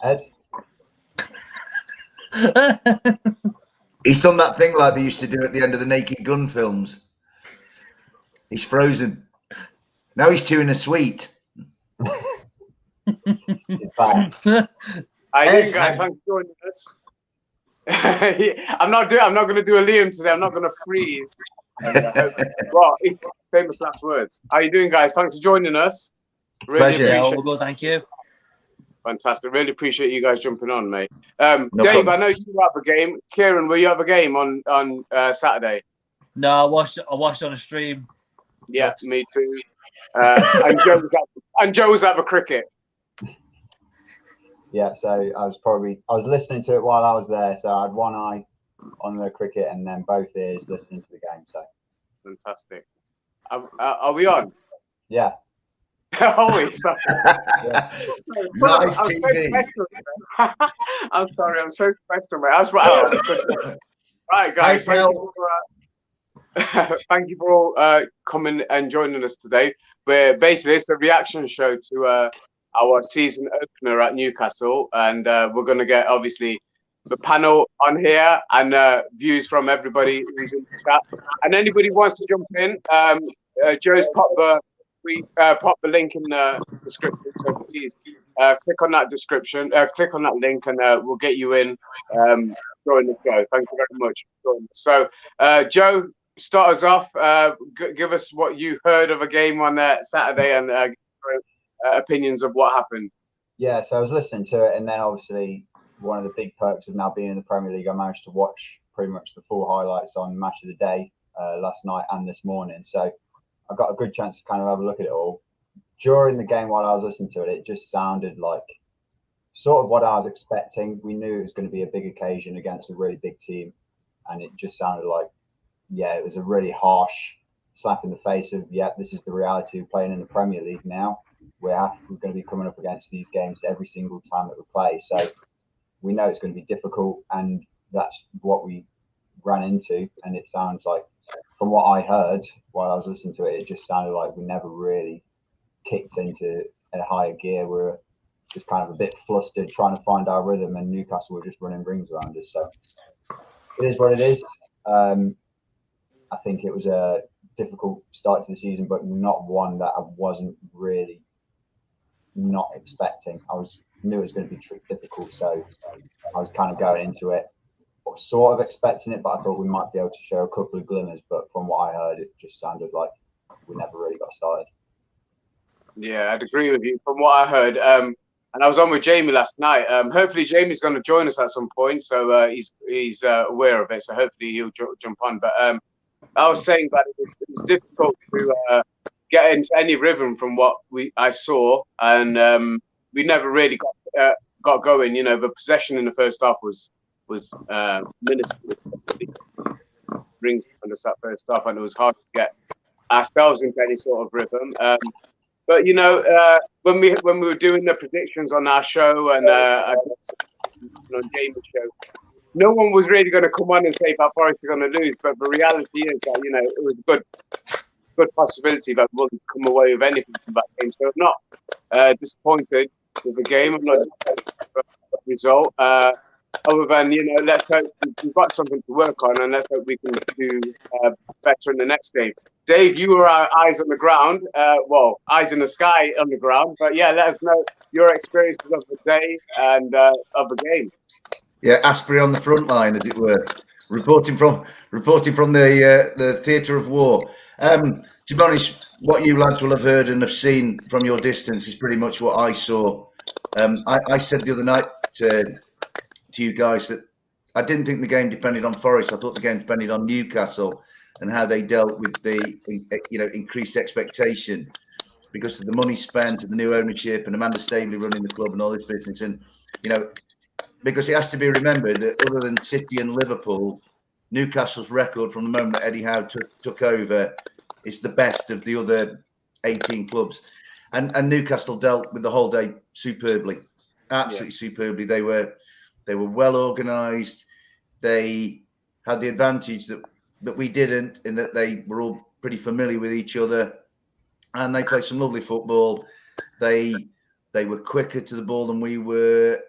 Ez? He's done that thing like they used to do at the end of the Naked Gun films. He's frozen. Now he's chewing a sweet. He's back. How you doing, guys? Thanks for joining us. I'm not going to do a Liam today. I'm not going to freeze. Well, famous last words. How you doing, guys? Thanks for joining us. Really Pleasure. appreciate all good, thank you. Fantastic. Really appreciate you guys jumping on, mate. No Dave, problem. I know you have a game. Kieran, will you have a game on Saturday? No, I watched on a stream. Yeah, me too. And Joe was at the cricket. Yeah, so I was listening to it while I was there. So I had one eye on the cricket and then both ears listening to the game. So fantastic. Are we on? Yeah. Always. Live TV. I'm sorry, I'm so special, mate. That's what right, guys. Thank you for all coming and joining us today. Basically it's a reaction show to our season opener at Newcastle, and we're going to get obviously the panel on here and views from everybody who's in the chat, and anybody who wants to jump in. Joe's popped the link in the description, so please click on that description, click on that link, and we'll get you in. Join the show. Thank you very much for joining us. So Joe, start us off. Give us what you heard of a game on Saturday and opinions of what happened. Yeah, so I was listening to it, and then obviously one of the big perks of now being in the Premier League, I managed to watch pretty much the full highlights on Match of the Day last night and this morning. So I got a good chance to kind of have a look at it all. During the game while I was listening to it, it just sounded like sort of what I was expecting. We knew it was going to be a big occasion against a really big team, and it just sounded like, yeah, it was a really harsh slap in the face of, yeah, this is the reality of playing in the Premier League now. We're going to be coming up against these games every single time that we play. So we know it's going to be difficult, and that's what we ran into. And it sounds like, from what I heard while I was listening to it, it just sounded like we never really kicked into a higher gear. We were just kind of a bit flustered trying to find our rhythm, and Newcastle were just running rings around us. So it is what it is. I think it was a difficult start to the season, but not one that I wasn't really not expecting. Knew it was going to be difficult, so I was kind of going into it sort of expecting it, but I thought we might be able to show a couple of glimmers. But from what I heard, it just sounded like we never really got started. Yeah, I'd agree with you. From what I heard, and I was on with Jamie last night. Hopefully, Jamie's going to join us at some point, so he's aware of it. So hopefully, he'll jump on. But I was saying that it was difficult to get into any rhythm from what I saw, and we never really got going. You know, the possession in the first half was minuscule. Rings on us that first half, and it was hard to get ourselves into any sort of rhythm. But you know, when we were doing the predictions on our show and on Jamie's show, no one was really going to come on and say that Forest are going to lose. But the reality is that, you know, it was a good possibility that we wouldn't come away with anything from that game. So I'm not disappointed with the game. I'm not disappointed with the result. Other than, you know, let's hope we've got something to work on, and let's hope we can do better in the next game. Dave, you were our eyes on the ground. Well, eyes in the sky on the ground. But yeah, let us know your experiences of the day and of the game. Yeah, Asprey on the front line, as it were, reporting from the theatre of war. To be honest, what you lads will have heard and have seen from your distance is pretty much what I saw. I said the other night to you guys that I didn't think the game depended on Forest. I thought the game depended on Newcastle and how they dealt with the increased expectation because of the money spent and the new ownership and Amanda Staveley running the club and all this business. And because it has to be remembered that other than City and Liverpool, Newcastle's record from the moment that Eddie Howe took over is the best of the other 18 clubs. And Newcastle dealt with the whole day superbly, absolutely superbly. They were well organised. They had the advantage that we didn't, in that they were all pretty familiar with each other, and they played some lovely football. They were quicker to the ball than we were.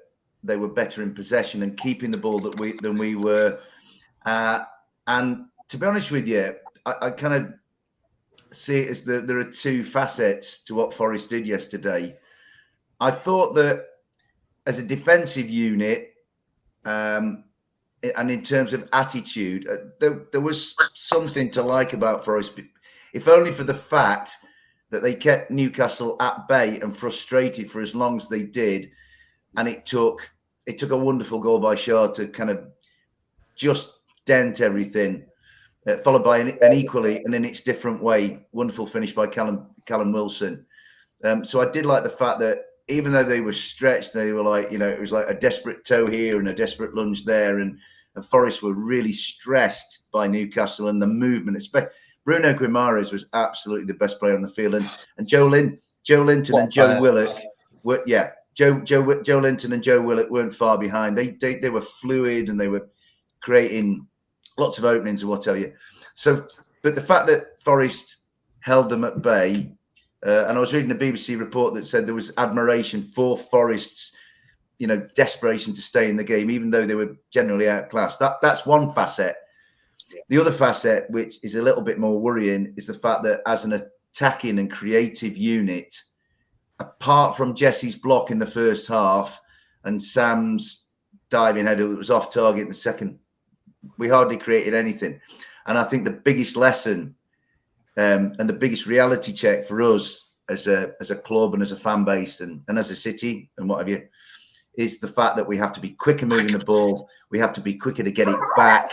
they were better in possession and keeping the ball than we were. And to be honest with you, I kind of see it as there are two facets to what Forest did yesterday. I thought that as a defensive unit, and in terms of attitude, there was something to like about Forest, if only for the fact that they kept Newcastle at bay and frustrated for as long as they did. And it took a wonderful goal by Shaw to kind of just dent everything, followed by an equally and in its different way wonderful finish by Callum Wilson. So I did like the fact that even though they were stretched, they were like, it was like a desperate toe here and a desperate lunge there, and Forest were really stressed by Newcastle and the movement. Bruno Guimaraes was absolutely the best player on the field, and Joe Linton and Joe Willock were Joe Linton and Joe Willock weren't far behind. They were fluid and they were creating lots of openings and what have you. So, but the fact that Forest held them at bay, and I was reading a BBC report that said there was admiration for Forest's, desperation to stay in the game, even though they were generally outclassed. That's one facet. Yeah. The other facet, which is a little bit more worrying, is the fact that as an attacking and creative unit, apart from Jesse's block in the first half and Sam's diving header that was off target in the second, we hardly created anything. And I think the biggest lesson and the biggest reality check for us as a club and as a fan base and as a city and what have you, is the fact that we have to be quicker moving the ball. We have to be quicker to get it back.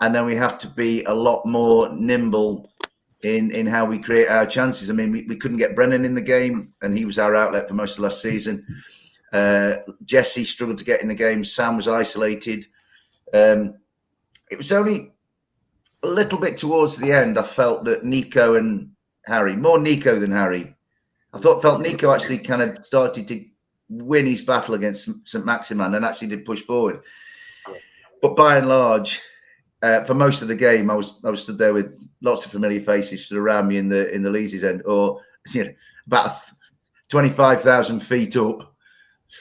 And then we have to be a lot more nimble in how we create our chances. I mean, we couldn't get Brennan in the game, and he was our outlet for most of last season. Jesse struggled to get in the game. Sam was isolated. It was only a little bit towards the end I felt that Nico and Harry, more Nico than Harry, felt Nico actually kind of started to win his battle against St Maximin and actually did push forward. But by and large, for most of the game, I was stood there with lots of familiar faces stood around me in the Leazes end, or about 25,000 feet up.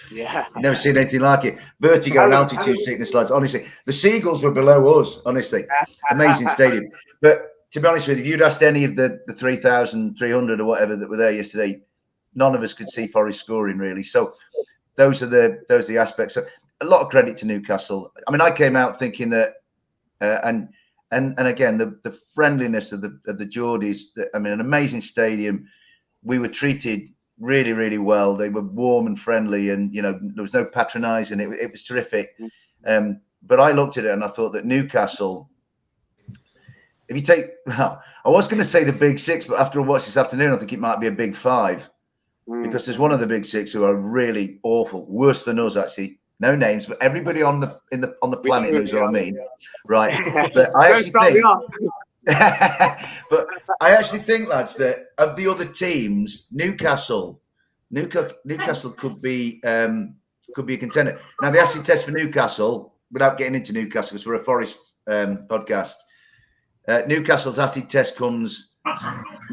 Yeah, never seen anything like it. Vertigo and altitude sickness, lads. Honestly, the Seagulls were below us. Honestly, amazing stadium. But to be honest with you, if you'd asked any of the 3,300 or whatever that were there yesterday, none of us could see Forest scoring really. So those are the aspects. So a lot of credit to Newcastle. I mean, I came out thinking that, and again the friendliness of the Geordies. I mean, an amazing stadium. We were treated really, really well. They were warm and friendly, and there was no patronising. It was terrific. But I looked at it and I thought that Newcastle, if you take, I was going to say the big six, but after I watched this afternoon, I think it might be a big five, because there's one of the big six who are really awful, worse than us actually. No names, but everybody on the planet knows what I mean, right? But I actually think. But I actually think, lads, that of the other teams, Newcastle could be a contender. Now, the acid test for Newcastle, without getting into Newcastle, because we're a Forest podcast, Newcastle's acid test comes.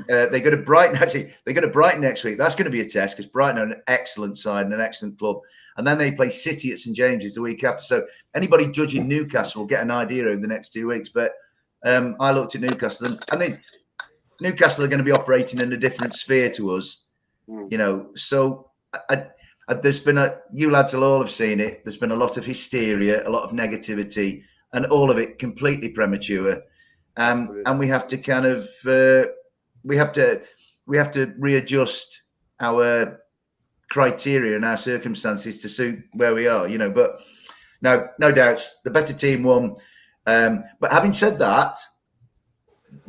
They go to Brighton. Actually, they go to Brighton next week. That's going to be a test because Brighton are an excellent side and an excellent club. And then they play City at St James's the week after. So anybody judging Newcastle will get an idea over the next 2 weeks. But I looked at Newcastle, and I think Newcastle are going to be operating in a different sphere to us. So there's been you lads will all have seen it. There's been a lot of hysteria, a lot of negativity, and all of it completely premature. And we have to kind of we have to readjust our criteria and our circumstances to suit where we are, But no doubts, the better team won. But having said that,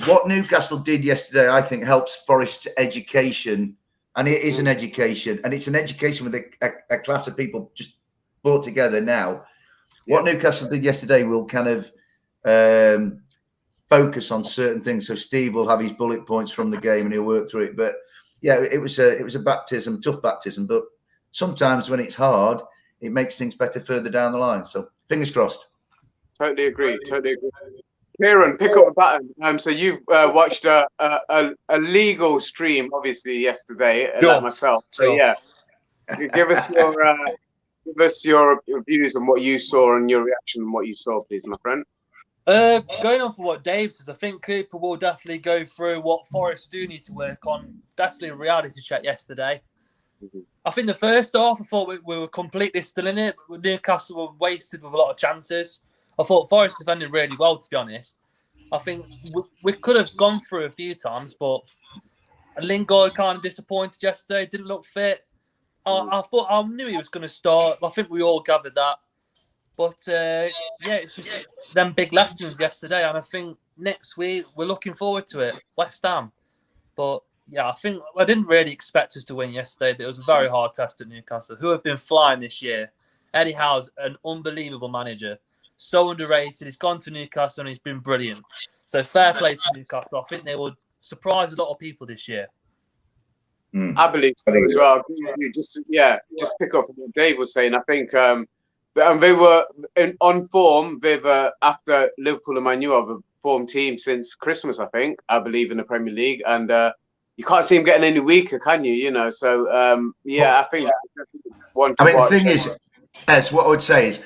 what Newcastle did yesterday, I think, helps Forest's education, and it is an education, and it's an education with a class of people just brought together now. What Newcastle did yesterday will kind of focus on certain things. So Steve will have his bullet points from the game and he'll work through it. But yeah, it was a baptism, tough baptism. But sometimes when it's hard, it makes things better further down the line. So fingers crossed. Totally agree. Kieran, pick up the baton. So you've watched a legal stream, obviously, yesterday, like myself. So yeah, give us Give us your views on what you saw and your reaction on what you saw, please, my friend. Going on for what Dave says, I think Cooper will definitely go through what Forest do need to work on. Definitely a reality check yesterday. I think the first half, I thought we were completely still in it. Newcastle were wasted with a lot of chances. I thought Forest defended really well, to be honest. I think we could have gone through a few times, but Lingard kind of disappointed yesterday. Didn't look fit. I knew he was going to start. I think we all gathered that. But yeah, it's just them big lessons yesterday, and I think next week we're looking forward to it. West Ham. But yeah, I didn't really expect us to win yesterday, but it was a very hard test at Newcastle, who have been flying this year. Eddie Howe's an unbelievable manager. So underrated. He's gone to Newcastle and he's been brilliant. So fair play to Newcastle. I think they will surprise a lot of people this year. I believe so as well. Just pick up what Dave was saying. I think they were on form with after Liverpool and Man U have a form team since Christmas, I believe, in the Premier League, and you can't see them getting any weaker, can you? You know, so I think one to watch. The thing is, as what I would say is,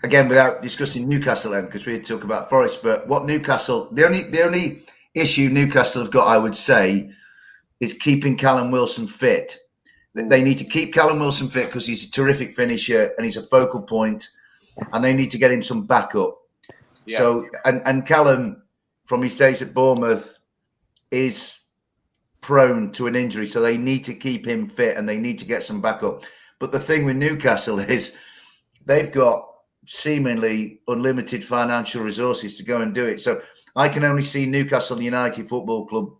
again, without discussing Newcastle, then, because we talk about Forest, but what Newcastle, the only issue Newcastle have got, I would say, is keeping Callum Wilson fit. They need to keep Callum Wilson fit because he's a terrific finisher and he's a focal point, and they need to get him some backup. Yeah. So, and Callum, from his days at Bournemouth, is prone to an injury, so they need to keep him fit and they need to get some backup. But the thing with Newcastle is they've got seemingly unlimited financial resources to go and do it. So I can only see Newcastle United Football Club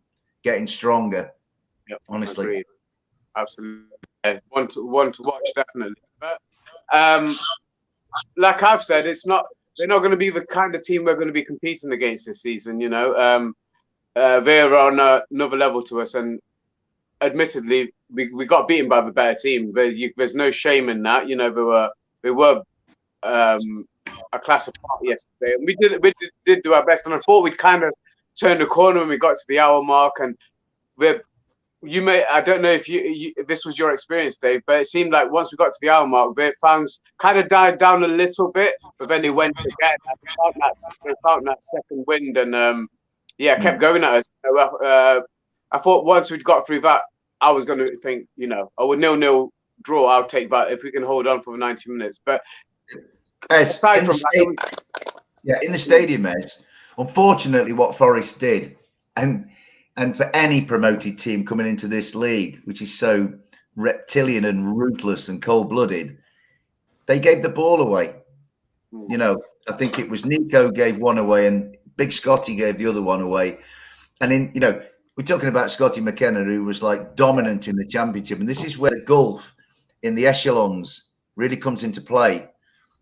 getting stronger. Yep, honestly. Agreed. Absolutely. One to watch, definitely. But like I've said, they're not going to be the kind of team we're going to be competing against this season, you know. They're on another level to us, and admittedly, we got beaten by the better team. There's no shame in that. You know, we were a class apart yesterday, and we did do our best. And I thought we'd kind of turned the corner when we got to the hour mark, and I don't know if this was your experience, Dave, but it seemed like once we got to the hour mark, the fans kind of died down a little bit, but then they went again. They found that second wind, and kept going at us. I thought once we'd got through that, I was going to think, you know, a 0-0 draw, I'll take that if we can hold on for 90 minutes. But aside from that, in the stadium, Ez, unfortunately, what Forest did, and for any promoted team coming into this league, which is so reptilian and ruthless and cold-blooded, they gave the ball away. You know, I think it was Nico gave one away and Big Scotty gave the other one away. And we're talking about Scotty McKenna, who was like dominant in the championship. And this is where the gulf in the echelons really comes into play.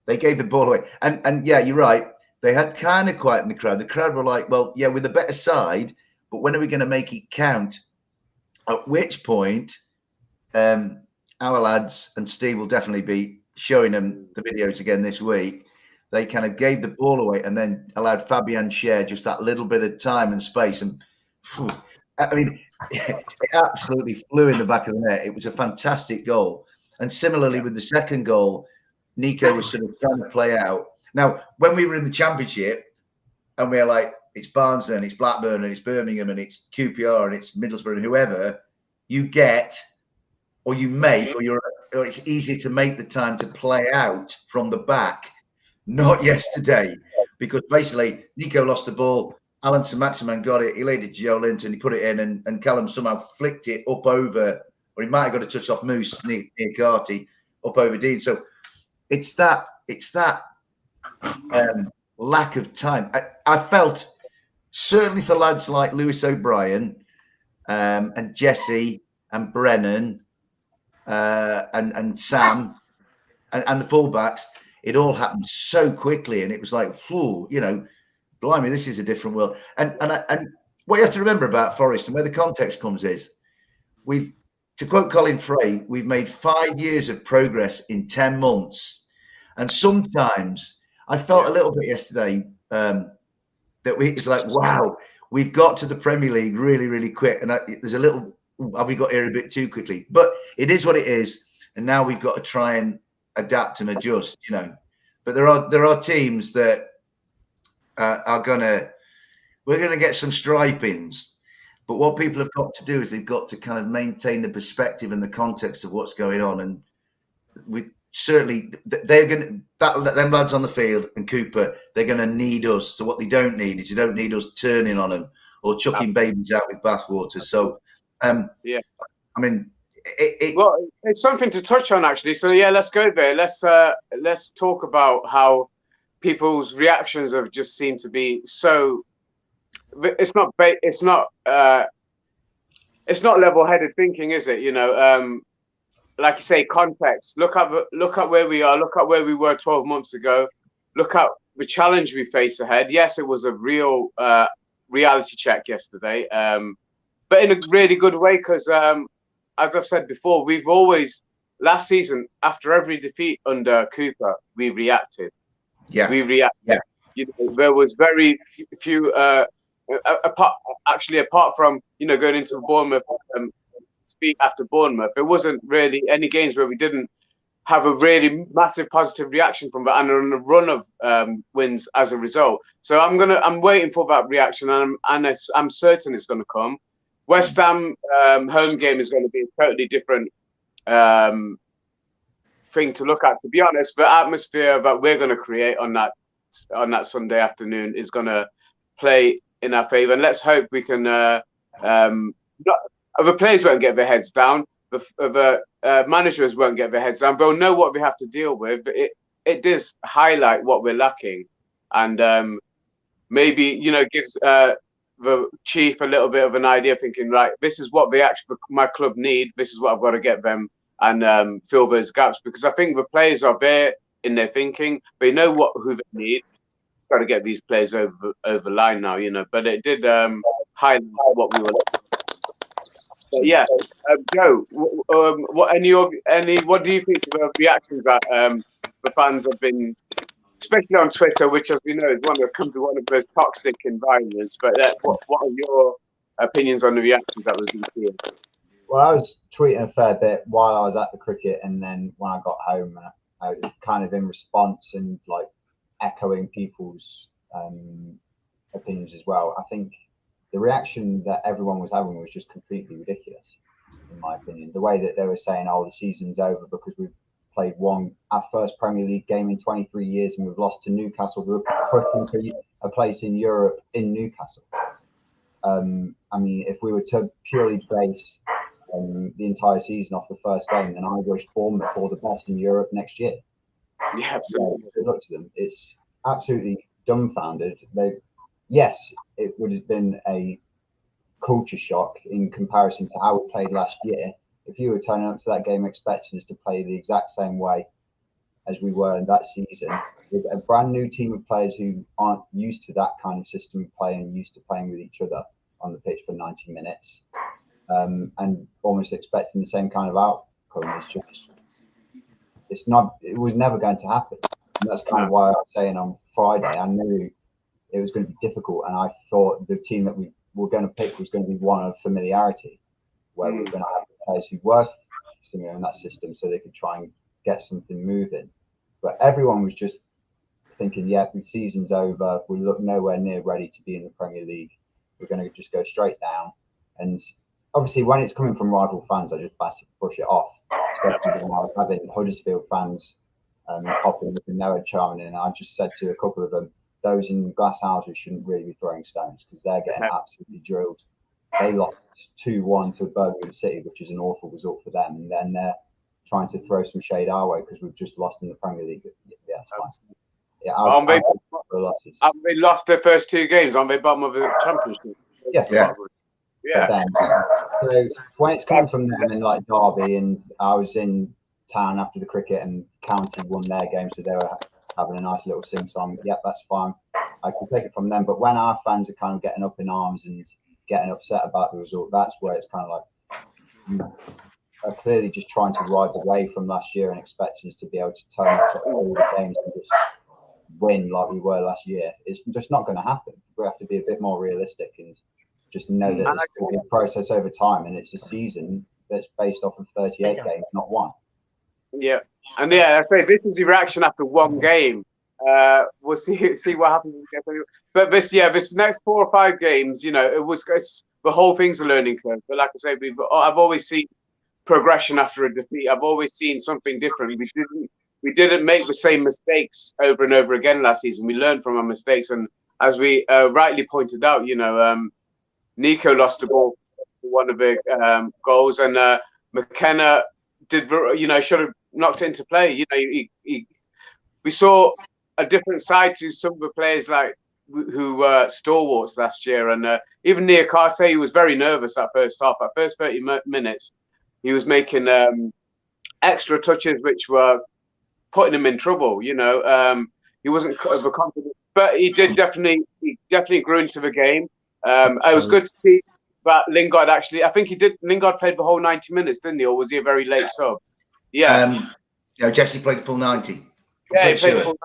They gave the ball away. And yeah, you're right. They had kind of quiet in the crowd. The crowd were like, well, yeah, we're the better side, but when are we going to make it count? At which point, our lads, and Steve will definitely be showing them the videos again this week, they kind of gave the ball away and then allowed Fabian Schär just that little bit of time and space. And I mean, it absolutely flew in the back of the net. It was a fantastic goal. And similarly with the second goal, Nico was sort of trying to play out. Now, when we were in the championship and we were like, it's Barnsley and it's Blackburn and it's Birmingham and it's QPR and it's Middlesbrough and whoever, you get or you make or it's easy to make the time to play out from the back. Not yesterday, because basically Nico lost the ball. Alan Saint-Maximin got it. He laid it to Joe Linton. He put it in, and Callum somehow flicked it up over, or he might have got a touch off Moose near Carty up over Dean. So it's that lack of time. I felt certainly for lads like Lewis O'Brien and Jesse and Brennan and Sam and the fullbacks. It all happened so quickly, and it was like, blimey, this is a different world. And what you have to remember about Forest and where the context comes is, to quote Colin Fray, we've made 5 years of progress in 10 months. And sometimes I felt a little bit yesterday that it's like, wow, we've got to the Premier League really, really quick. And there's a little, have we got here a bit too quickly? But it is what it is. and now we've got to try and adapt and adjust, you know. But there are teams that we're gonna get some stripings. But what people have got to do is they've got to kind of maintain the perspective and the context of what's going on. And we certainly, they're going to, them lads on the field and Cooper, they're going to need us. So what they don't need is, you don't need us turning on them or chucking babies out with bathwater. So, yeah, I mean, well, it's something to touch on actually. So yeah, let's go there. Let's talk about how people's reactions have just seemed to be so. It's not level-headed thinking, is it? You know, like you say, context. Look at where we are. Look at where we were 12 months ago. Look at the challenge we face ahead. Yes, it was a real reality check yesterday, but in a really good way because, as I've said before, we've always last season after every defeat under Cooper, we reacted. Yeah, we reacted. Yeah. You know, there was very few. Apart from, you know, going into Bournemouth, speak after Bournemouth, there wasn't really any games where we didn't have a really massive positive reaction from that and a run of wins as a result. So I'm waiting for that reaction, and I'm certain it's going to come. West Ham home game is going to be a totally different thing to look at. To be honest, the atmosphere that we're going to create on that Sunday afternoon is going to play in our favour, and let's hope we can. The players won't get their heads down. The managers won't get their heads down. They'll know what we have to deal with. But it does highlight what we're lacking, and maybe, you know, gives the chief a little bit of an idea, thinking, right, this is what my club need. This is what I've got to get them and fill those gaps, because I think the players are there in their thinking. They know who they need. Got to get these players over line now, you know. But it did highlight what we were. But yeah, Joe, what do you think of the reactions that the fans have been, especially on Twitter, which, as we know, is one of those toxic environments? But what are your opinions on the reactions that we've been seeing? Well, I was tweeting a fair bit while I was at the cricket, and then when I got home, I was kind of in response and like echoing people's opinions as well. I think the reaction that everyone was having was just completely ridiculous, in my opinion. The way that they were saying, "Oh, the season's over because we've played our first Premier League game in 23 years and we've lost to Newcastle. We're pushing for a place in Europe in Newcastle." I mean, if we were to purely base the entire season off the first game, then I wish Bournemouth all the best in Europe next year. Yeah, absolutely. Good luck to them. It's absolutely dumbfounded. Yes, it would have been a culture shock in comparison to how we played last year. If you were turning up to that game expecting us to play the exact same way as we were in that season, with a brand new team of players who aren't used to that kind of system of play and used to playing with each other on the pitch for 90 minutes, and almost expecting the same kind of outcome, it was never going to happen. And that's kind of why I was saying on Friday, I knew it was going to be difficult, and I thought the team that we were going to pick was going to be one of familiarity, where we're going to have players who were familiar in that system so they could try and get something moving. But everyone was just thinking, yeah, the season's over. We look nowhere near ready to be in the Premier League. We're going to just go straight down. And obviously, when it's coming from rival fans, I just brush it off. Especially when I was having Huddersfield fans popping up and they were chiming in. And I just said to a couple of them, those in glass houses shouldn't really be throwing stones because they're getting absolutely drilled. They lost 2-1 to Birmingham City, which is an awful result for them. And then they're trying to throw some shade our way because we've just lost in the Premier League. Yeah, that's fine. Yeah, they lost their first 2 games. Aren't they bottom of the Championship? Yeah. So when it's coming from them in like Derby, and I was in town after the cricket and County won their game, so they were having a nice little sing-song. Yep, that's fine. I can take it from them. But when our fans are kind of getting up in arms and getting upset about the result, that's where it's kind of like are clearly just trying to ride the wave from last year and expecting us to be able to turn up to all the games and just win like we were last year. It's just not going to happen. We have to be a bit more realistic and just know that it's going to be a process over time, and it's a season that's based off of 38 games, not one. Yeah, and I say this is your reaction after one game. We'll see what happens. But this next 4 or 5 games, it's the whole thing's a learning curve. But like I say, I've always seen progression after a defeat. I've always seen something different. We didn't make the same mistakes over and over again last season. We learned from our mistakes, and as we rightly pointed out, Nico lost the ball for one of the goals, and McKenna did, should have knocked it into play. We saw a different side to some of the players who were stalwarts last year, and even Newcastle, he was very nervous that first half. At first 30 minutes, he was making extra touches which were putting him in trouble. He wasn't confident, but he definitely grew into the game. It was good to see that Lingard actually. I think he did. Lingard played the whole 90 minutes, didn't he? Or was he a very late sub? Yeah. Jesse played the full 90. Yeah, he played the full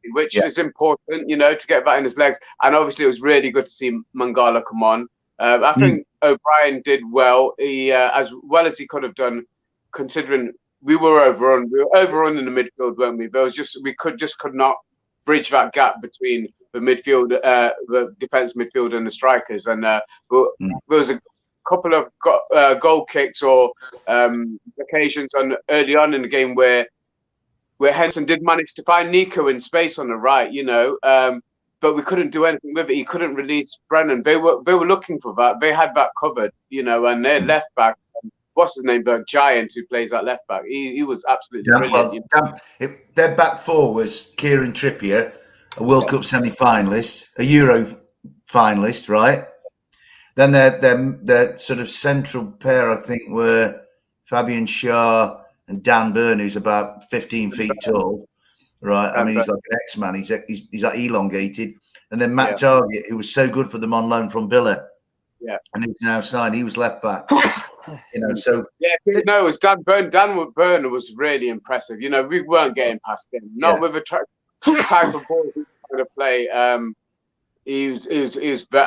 90, which is important, to get that in his legs. And obviously, it was really good to see Mangala come on. I think O'Brien did well. He as well as he could have done, considering we were overrun. We were overrun in the midfield, weren't we? But it was we could not bridge that gap between the midfield, the defense midfield, and the strikers. And there was a couple of goal kicks or occasions early on in the game where Henson did manage to find Nico in space on the right, but we couldn't do anything with it. He couldn't release Brennan. They were looking for that. They had that covered, and their left back, what's his name, the giant who plays that left back. He was absolutely brilliant. Their back four was Kieran Trippier, a World Cup semi-finalist, a Euro finalist, right? Then their sort of central pair, I think, were Fabian Schär and Dan Burn, who's about 15 feet tall, right? I mean, he's like an X-Man. He's like elongated. And then Matt Target, who was so good for them on loan from Villa. Yeah. And he's now signed. He was left back. So it was Dan Burn. Dan Burn was really impressive. We weren't getting past him. Not with a type of ball he was going to play. I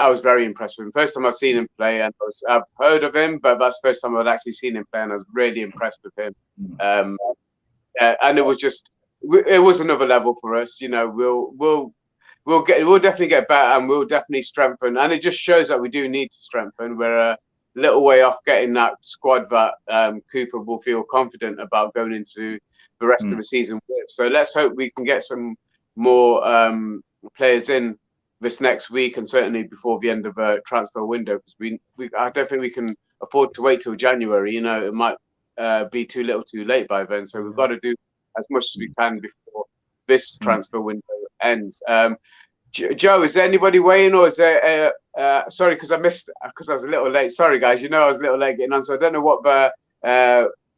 was very impressed with him. First time I've seen him play, and I've heard of him, but that's the first time I'd actually seen him play, and I was really impressed with him. And it was another level for us. We'll definitely get better, and we'll definitely strengthen. And it just shows that we do need to strengthen. We're a little way off getting that squad that Cooper will feel confident about going into the rest of the season with. So let's hope we can get some more players in this next week, and certainly before the end of a transfer window, because I don't think we can afford to wait till January. It might be too little too late by then. So we've got to do as much as we can before this transfer window ends. Joe, is there anybody weighing, or is there sorry, because I was a little late. Sorry guys, I was a little late getting on, so I don't know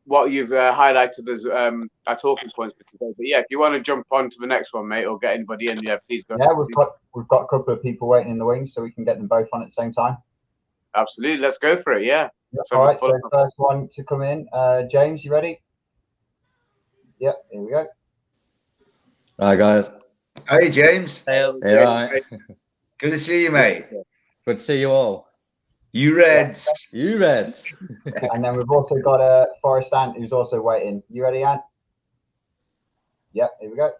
what you've highlighted as our talking points for today. But if you want to jump on to the next one, mate, or get anybody in, please go. Yeah, we've got a couple of people waiting in the wings, so we can get them both on at the same time. Absolutely, let's go for it. Yeah. All right, so first one to come in, James, you ready? Yep, here we go. Hi guys. Hey James. Hey, right. Good to see you, mate. Good to see you all. You Reds. You Reds. And then we've also got Forrest Ant, who's also waiting. You ready, Ant? Yep, here we go.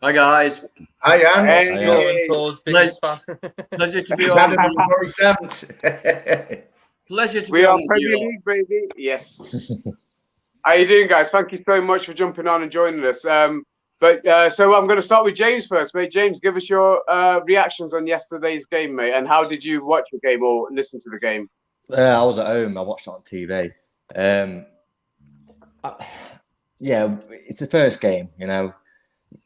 Hi guys. Hi Ant. Pleasure to be on. Pleasure to be on. We are Premier League, baby. Yes. How you doing, guys? Thank you so much for jumping on and joining us. So I'm going to start with James first, mate. James, give us your reactions on yesterday's game, mate. And how did you watch the game or listen to the game? I was at home. I watched it on TV. It's the first game.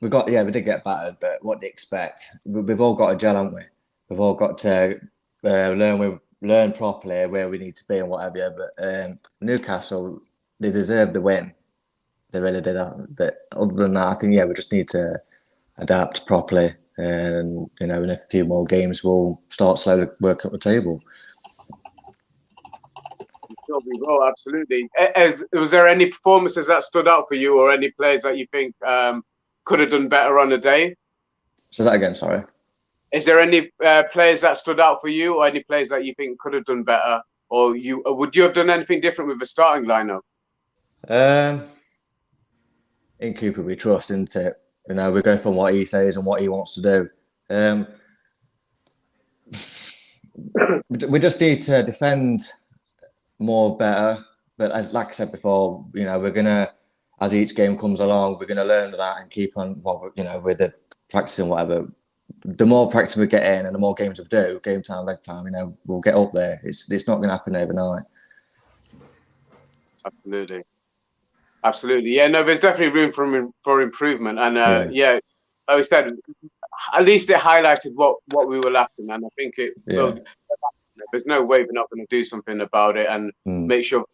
We did get battered, but what do you expect? We've all got to gel, haven't we? We've all got to learn properly where we need to be and whatever. But Newcastle, they deserve the win. They really did that. But other than that, I think we just need to adapt properly, and in a few more games we'll start slowly working up the table. Sure, we will, absolutely. Was there any performances that stood out for you, or any players that you think could have done better on the day? Say that again, sorry. Is there any players that stood out for you, or any players that you think could have done better, or would you have done anything different with the starting lineup? in Cooper we trust, isn't it? You know, we go from what he says and what he wants to do. We just need to defend more better. But like I said before, you know, we're gonna, as each game comes along, we're gonna learn that and keep on, you know, with the practicing whatever. The more practice we get in and the more games we do, game time, leg time, you know, we'll get up there. It's not going to happen overnight. Absolutely. Yeah, no, there's definitely room for improvement. And like I said, at least it highlighted what we were lacking. And I think there's no way we're not going to do something about it and make sure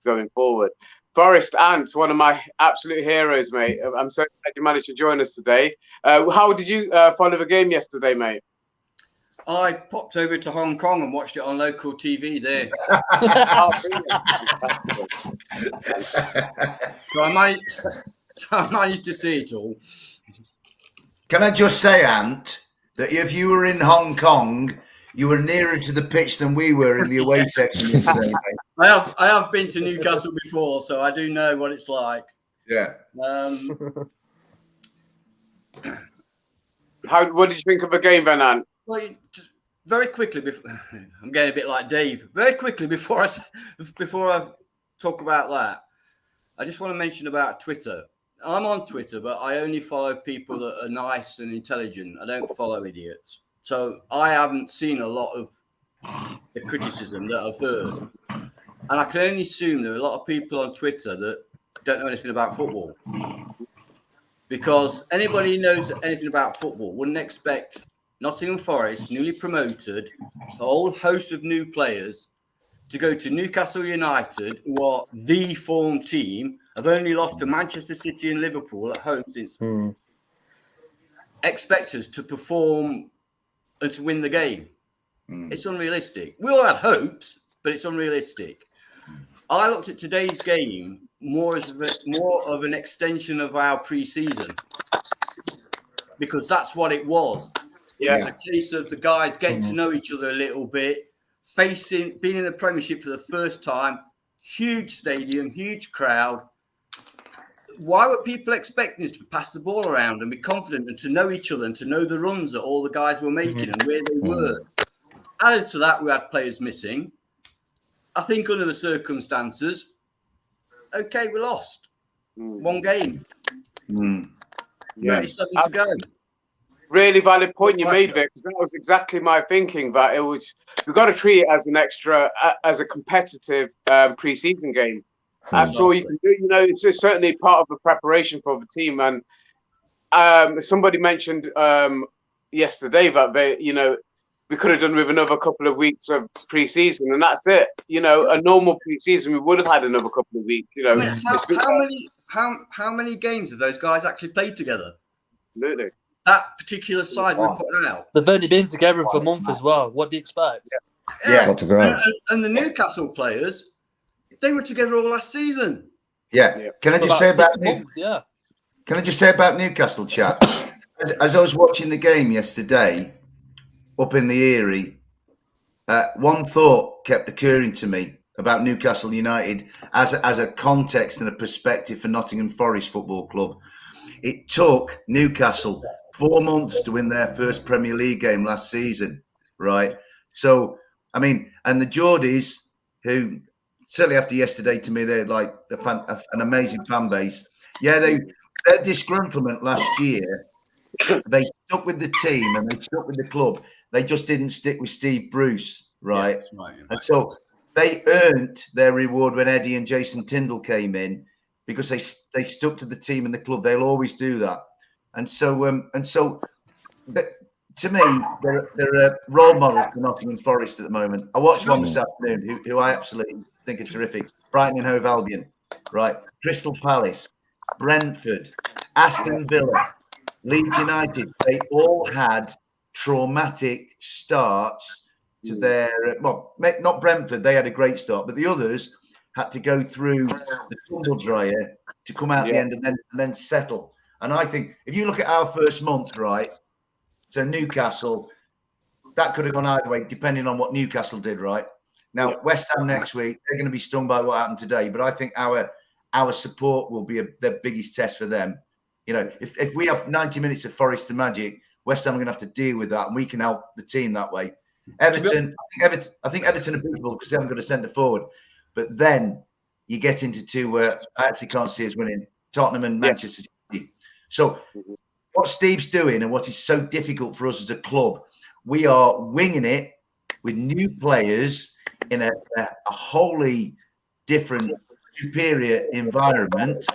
going forward. Forrest Ant, one of my absolute heroes, mate. I'm so glad you managed to join us today. How did you follow the game yesterday, mate? I popped over to Hong Kong and watched it on local TV there. So I managed to see it all. Can I just say, Ant, that if you were in Hong Kong, you were nearer to the pitch than we were in the away section yesterday. I have been to Newcastle before, so I do know what it's like. Yeah. What did you think of the game, then, Ant? Well, just very quickly, I'm getting a bit like Dave. Very quickly before I talk about that, I just want to mention about Twitter. I'm on Twitter, but I only follow people that are nice and intelligent. I don't follow idiots. So I haven't seen a lot of the criticism that I've heard. And I can only assume there are a lot of people on Twitter that don't know anything about football. Because anybody who knows anything about football wouldn't expect Nottingham Forest, newly promoted, a whole host of new players, to go to Newcastle United, who are the form team, have only lost to Manchester City and Liverpool at home since. Expect us to perform and to win the game. It's unrealistic. We all had hopes, but it's unrealistic. I looked at today's game more of an extension of our pre-season, because that's what it was. It was a case of the guys getting to know each other a little bit, being in the Premiership for the first time, huge stadium, huge crowd. Why were people expecting us to pass the ball around and be confident and to know each other and to know the runs that all the guys were making and where they were? Added to that, we had players missing. I think under the circumstances, okay, we lost. One game. 37 to go. Really valid point you made, Vic, because that was exactly my thinking. That we've got to treat it as an extra, as a competitive pre-season game. That's all you can do. You know, it's certainly part of the preparation for the team. And somebody mentioned yesterday that we could have done with another couple of weeks of pre-season, and that's it. You know, a normal pre-season, we would have had another couple of weeks. You know, how many games have those guys actually played together? Absolutely. That particular side we put out. They've only been together for a month as well. What do you expect? Yeah. And the Newcastle players, they were together all last season. Yeah. Can I just say about Can I just say about Newcastle, chap? As I was watching the game yesterday up in the Erie, one thought kept occurring to me about Newcastle United as a context and a perspective for Nottingham Forest Football Club. It took Newcastle 4 months to win their first Premier League game last season, right? So, I mean, and the Geordies, who certainly after yesterday, to me, they're like an amazing fan base. Yeah, their disgruntlement last year, they stuck with the team and they stuck with the club. They just didn't stick with Steve Bruce, right? Yeah, right. And so they earned their reward when Eddie and Jason Tyndall came in, because they stuck to the team and the club. They'll always do that. And so to me, they're role models for Nottingham Forest at the moment. I watched one this afternoon who I absolutely think are terrific. Brighton and Hove Albion, right? Crystal Palace, Brentford, Aston Villa, Leeds United. They all had traumatic starts to their, well, not Brentford, they had a great start, but the others had to go through the tumble dryer to come out at the end and then settle. And I think if you look at our first month, right, so Newcastle, that could have gone either way, depending on what Newcastle did, right? Now, West Ham next week, they're going to be stung by what happened today. But I think our our support will be their biggest test for them. You know, if we have 90 minutes of Forest to Magic, West Ham are going to have to deal with that, and we can help the team that way. Everton, I think Everton are beatable because they haven't got a centre forward. But then you get into two where I actually can't see us winning, Tottenham and Manchester City. So what Steve's doing and what is so difficult for us as a club, we are winging it with new players in a wholly different, superior environment.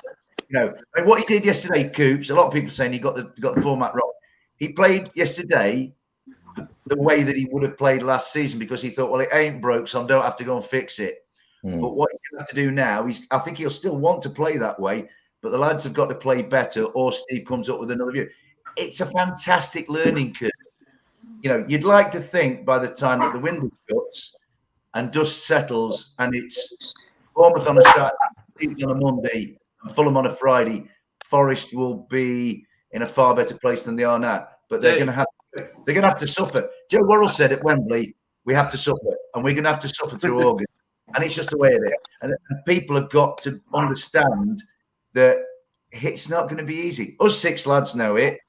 You know, I mean, what he did yesterday, Coops, a lot of people saying he got the format wrong. He played yesterday the way that he would have played last season because he thought, well, it ain't broke, so I don't have to go and fix it. But what he's going to have to do now, I think he'll still want to play that way, but the lads have got to play better or Steve comes up with another view. It's a fantastic learning curve. You know, you'd like to think by the time that the window shuts and dust settles and it's Bournemouth on a Saturday, Leeds on a Monday, and Fulham on a Friday, Forest will be in a far better place than they are now. But they're going to have to suffer. Joe Worrell said at Wembley, we have to suffer, and we're going to have to suffer through August. And it's just the way it is. And people have got to understand that it's not going to be easy. Us 6 lads know it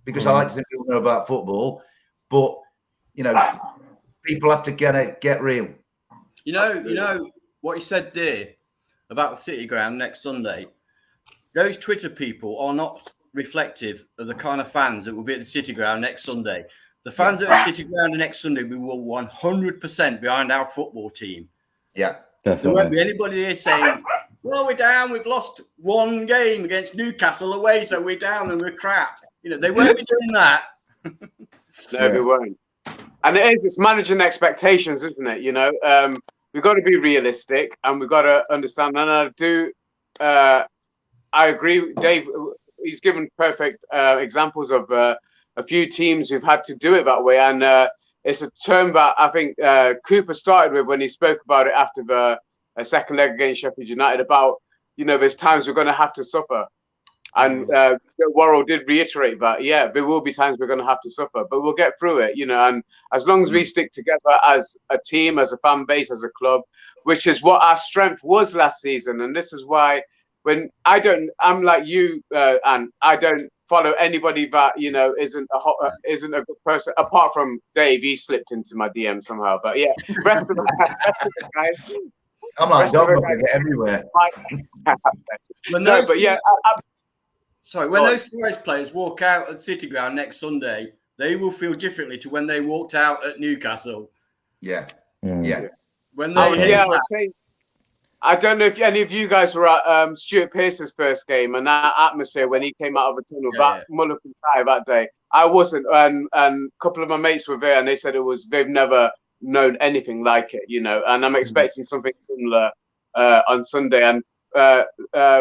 because I like to think people know about football. But, you know, people have to get real. You know what you said there about the City Ground next Sunday? Those Twitter people are not reflective of the kind of fans that will be at the City Ground next Sunday. The fans at the City Ground next Sunday, we will 100% behind our football team. Yeah, definitely. There won't be anybody here saying, well, we're down, we've lost 1 game against Newcastle away, so we're down and we're crap. You know, they won't be doing that. No, they won't. And it's managing expectations, isn't it? You know, we've got to be realistic and we've got to understand. And I agree, Dave, he's given perfect examples of a few teams who've had to do it that way. And it's a term that I think Cooper started with when he spoke about it after the second leg against Sheffield United about, you know, there's times we're going to have to suffer. And Worrell did reiterate that, yeah, there will be times we're going to have to suffer, but we'll get through it, you know. And as long as we stick together as a team, as a fan base, as a club, which is what our strength was last season. And this is why I'm like you, and I don't follow anybody that, you know, isn't a good person, apart from Dave. He slipped into my DM somehow, but yeah, rest of the guys. I'm like dog everywhere. When those Forest players walk out at City Ground next Sunday, they will feel differently to when they walked out at Newcastle. Yeah. When they I don't know if any of you guys were at Stuart Pearce's first game and that atmosphere when he came out of the tunnel, Muller and Ty that day. I wasn't, and a couple of my mates were there, and they said they've never known anything like it, you know. And I'm expecting something similar on Sunday. And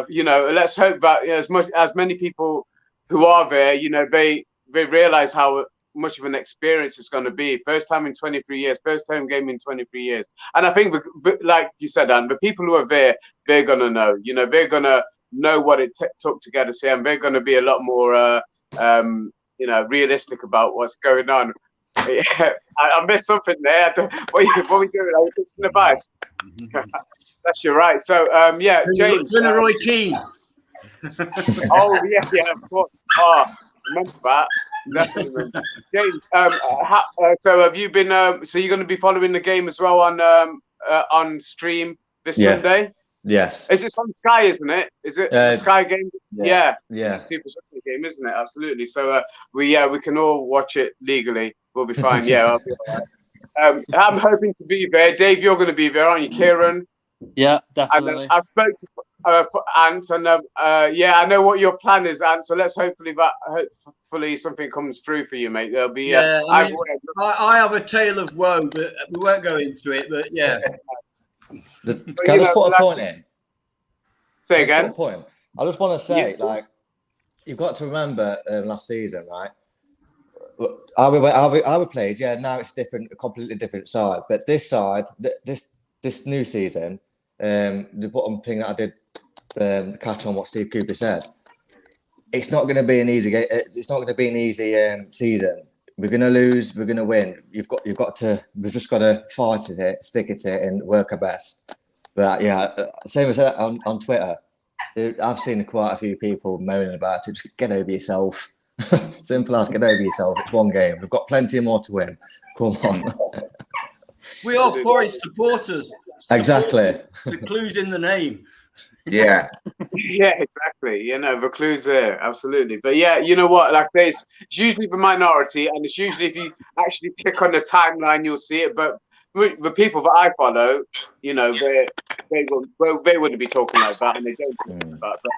you know, let's hope that as many people who are there, you know, they realize how much of an experience it's going to be. First time in 23 years, first home game in 23 years. And I think, like you said, Dan, the people who are there, they're going to know, you know, they're going to know what it took to get us here, and they're going to be a lot more, you know, realistic about what's going on. Yeah, I missed something there. What are we doing? Are we fixing the bike? That's your right. So, yeah, James. Roy Keane. Oh, yeah, of course. Oh, remember that. Definitely. James, so have you been? So you're going to be following the game as well on stream this Sunday? Yes. Is it on Sky? Isn't it? Is it the Sky game? Yeah. Super Sunday game, isn't it? Absolutely. So we can all watch it legally. We'll be fine. Yeah, I'll be all right. I'm hoping to be there. Dave, you're going to be there, aren't you, Kieran? Yeah, definitely. I spoke to Ant, and I know what your plan is, Ant. So let's hopefully something comes through for you, mate. There'll be. I have a tale of woe, but we won't go into it. But yeah. Can I just put a point in? Say again. I just want to say, like, you've got to remember last season, right? How we played, now it's different, a completely different side. But this side, this new season, the bottom thing that I did catch on what Steve Cooper said, it's not going to be an easy game. It's not going to be an easy season. We're going to lose. We're going to win. We've just got to fight at it, stick at it, and work our best. But yeah, same as on Twitter. I've seen quite a few people moaning about it. Just get over yourself. Simple as, get over yourself. It's one game. We've got plenty more to win. Come on. We are Forest supporters. Exactly. The clue's in the name. Yeah. Yeah, exactly. You know, the clue's there, absolutely. But yeah, you know what? Like it's usually the minority, and it's usually if you actually click on the timeline, you'll see it. But the people that I follow, you know, they wouldn't be talking like that, and they don't talk like that. But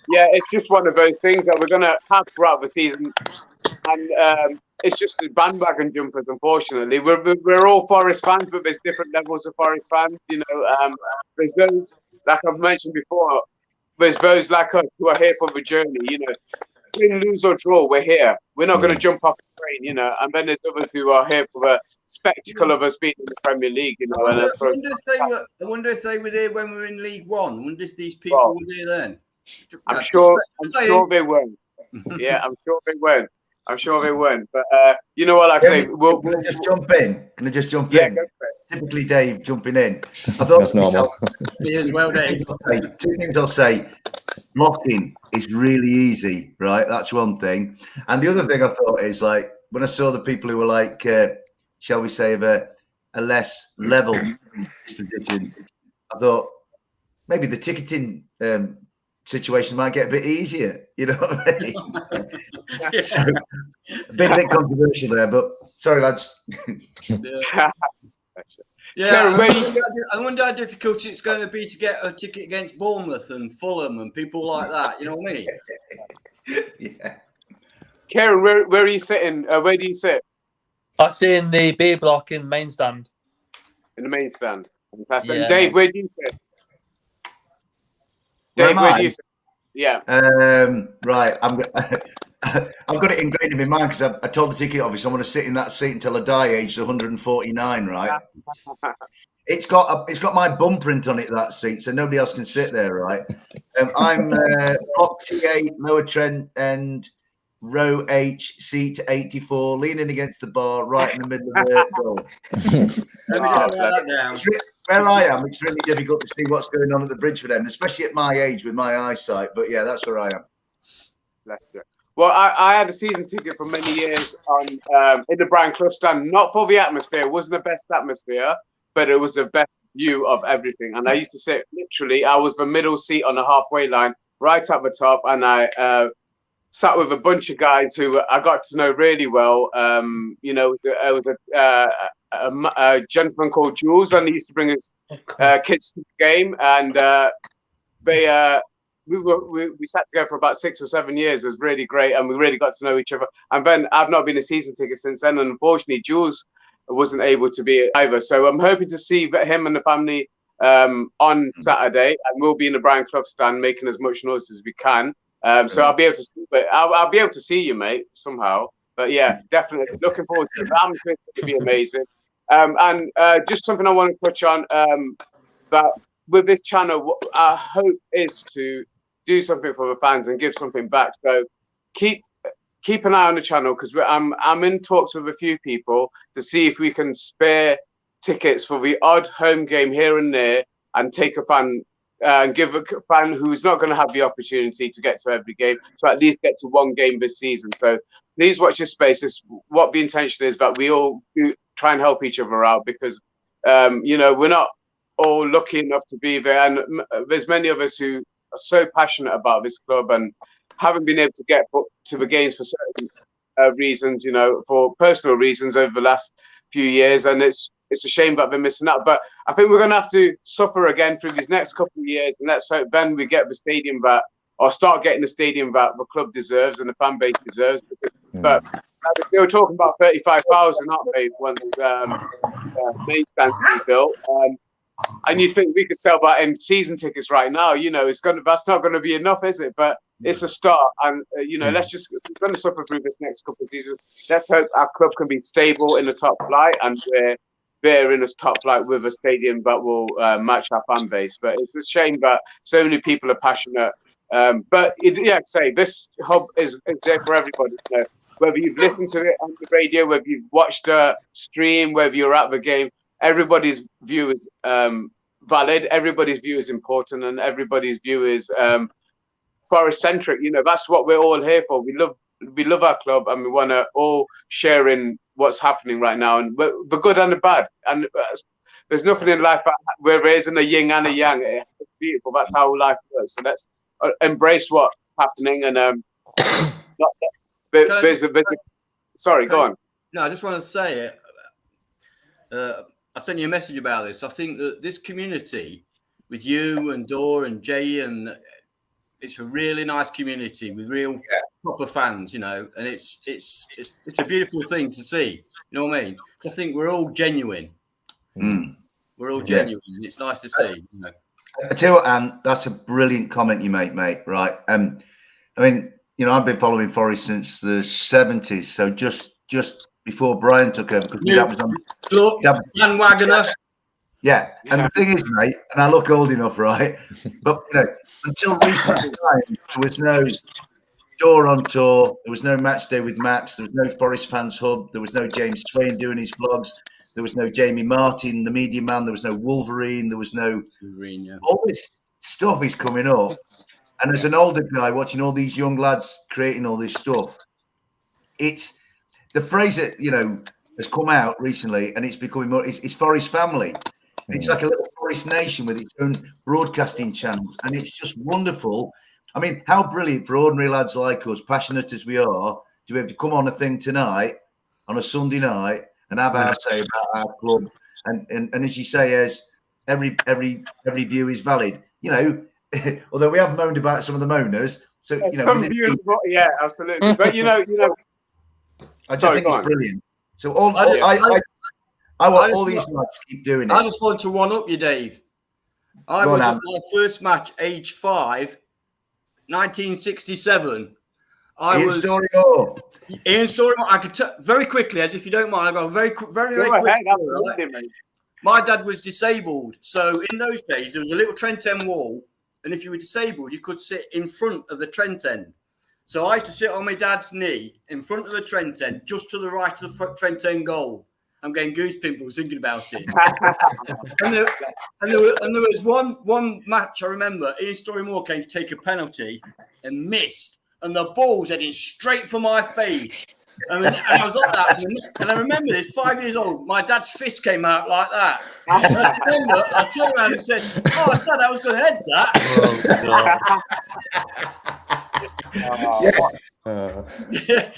yeah, it's just one of those things that we're gonna have throughout the season, and it's just the bandwagon jumpers. Unfortunately, we're all Forest fans, but there's different levels of Forest fans. You know, there's those, like I've mentioned before, there's those like us who are here for the journey. You know, win, lose or draw, we're here. We're not going to jump off the train. You know, and then there's others who are here for the spectacle of us being in the Premier League. You know, I wonder if they were there when we were in League One. I wonder if these people were there then. I'm sure they weren't. Yeah, I'm sure they weren't. But you know what? Like I say, we'll just jump in. Can I just jump in? Go for it. Typically, Dave jumping in. I thought that's normal. Me as well, Dave. Two things I'll say. Blocking is really easy, right? That's one thing. And the other thing I thought is like when I saw the people who were like, shall we say, of a less level disposition, I thought maybe the ticketing situation might get a bit easier. You know what I mean? So, a bit controversial there, but sorry, lads. Yeah, I wonder how difficult it's going to be to get a ticket against Bournemouth and Fulham and people like that. You know what I mean? Yeah. Karen, where are you sitting? Where do you sit? I sit in the B block in the main stand. In the main stand. Fantastic. Yeah, and Dave, where do you sit? Dave, where do you sit? Yeah. Right. I've got it ingrained in my mind because I told the ticket office I want to sit in that seat until I die, aged 149. Right. It's got my bum print on it, that seat, so nobody else can sit there. Right. I'm block T8, Lower Trent and row H, seat 84, leaning against the bar, right in the middle of the goal. Where I am, it's really difficult to see what's going on at the Bridgeford end, especially at my age with my eyesight. But yeah, that's where I am. Well, I had a season ticket for many years on in the Brian Clough stand, not for the atmosphere. It wasn't the best atmosphere, but it was the best view of everything. And I used to sit literally, I was the middle seat on the halfway line, right at the top, and I sat with a bunch of guys who I got to know really well. You know, there was a gentleman called Jules, and he used to bring his kids to the game, and we sat together for about 6 or 7 years. It was really great, and we really got to know each other. And then I've not been a season ticket since then, and unfortunately, Jules wasn't able to be either. So I'm hoping to see him and the family on Saturday, and we'll be in the Brian Clough stand making as much noise as we can. So I'll be able to see, but I'll be able to see you, mate, somehow. But yeah, definitely looking forward to it. I'm sure it'll be amazing. And just something I want to touch on that with this channel, our hope is to do something for the fans and give something back. So keep an eye on the channel, because I'm in talks with a few people to see if we can spare tickets for the odd home game here and there, and take a fan and give a fan who's not going to have the opportunity to get to every game to at least get to one game this season. So please watch your spaces. What the intention is that we all do try and help each other out, because you know, we're not all lucky enough to be there, and there's many of us who are so passionate about this club and haven't been able to get to the games for certain reasons, you know, for personal reasons over the last few years, and it's a shame that they're missing out. But I think we're going to have to suffer again through these next couple of years, and let's hope then we get the stadium that, or start getting the stadium that the club deserves and the fan base deserves. But they were talking about 35,000, aren't they, once main stands be built. And you think we could sell that in season tickets right now? You know, that's not going to be enough, is it? But it's a start, and you know, we're going to suffer through this next couple of seasons. Let's hope our club can be stable in the top flight, and we're there in the top flight with a stadium that will match our fan base. But it's a shame that so many people are passionate. But say this hub is there for everybody. You know, whether you've listened to it on the radio, whether you've watched a stream, whether you're at the game. Everybody's view is valid. Everybody's view is important, and everybody's view is Forest centric. You know, that's what we're all here for. We love our club, and we want to all share in what's happening right now, and the good and the bad. And there's nothing in life but we're raising a yin and a yang. It's beautiful. That's how life works. So let's embrace what's happening. And sorry, go on. No, I just want to say, I sent you a message about this. I think that this community with you and Dor and Jay, and it's a really nice community with real proper fans, you know, and it's a beautiful thing to see. You know what I mean? I think we're all genuine. We're all genuine, and it's nice to see. You know? I tell you what, Anne, that's a brilliant comment you make, mate. Right? I mean, you know, I've been following Forest since the 70s, so just before Brian took over, because that was on bandwagoner. Yeah, and the thing is, mate, and I look old enough, right? But you know, until recent time, there was no Dor on tour, there was no match day with Max, there was no Forest Fans Hub, there was no James Swain doing his vlogs, there was no Jamie Martin, the media man, there was no Wolverine, there was no all this stuff is coming up. And as an older guy watching all these young lads creating all this stuff, it's the phrase that, you know, has come out recently, and it's becoming more, it's Forest family. It's like a little Forest nation with its own broadcasting channels, and it's just wonderful. I mean, how brilliant for ordinary lads like us, passionate as we are, to be able to come on a thing tonight, on a Sunday night, and have our say about our club. And as you say, as every view is valid. You know, although we have moaned about some of the moaners, so you know, some views, yeah, absolutely. But you know, I just think it's brilliant. So I want all these lads to keep doing it. I just want to one up you, Dave. I was at my first match, age 5, 1967. Ian Storymore. I could tell very quickly, as if you don't mind. I got very quick. My dad was disabled, so in those days there was a little Trent End wall, and if you were disabled, you could sit in front of the Trent End. So I used to sit on my dad's knee in front of the Trent End, just to the right of the Trent End goal. I'm getting goose pimples thinking about it. and there was one match I remember. Ian Storymore came to take a penalty and missed, and the ball was heading straight for my face. And I was like that, and I remember this, 5 years old. My dad's fist came out like that. And I turned around and said, "Oh, Dad, I was going to head that."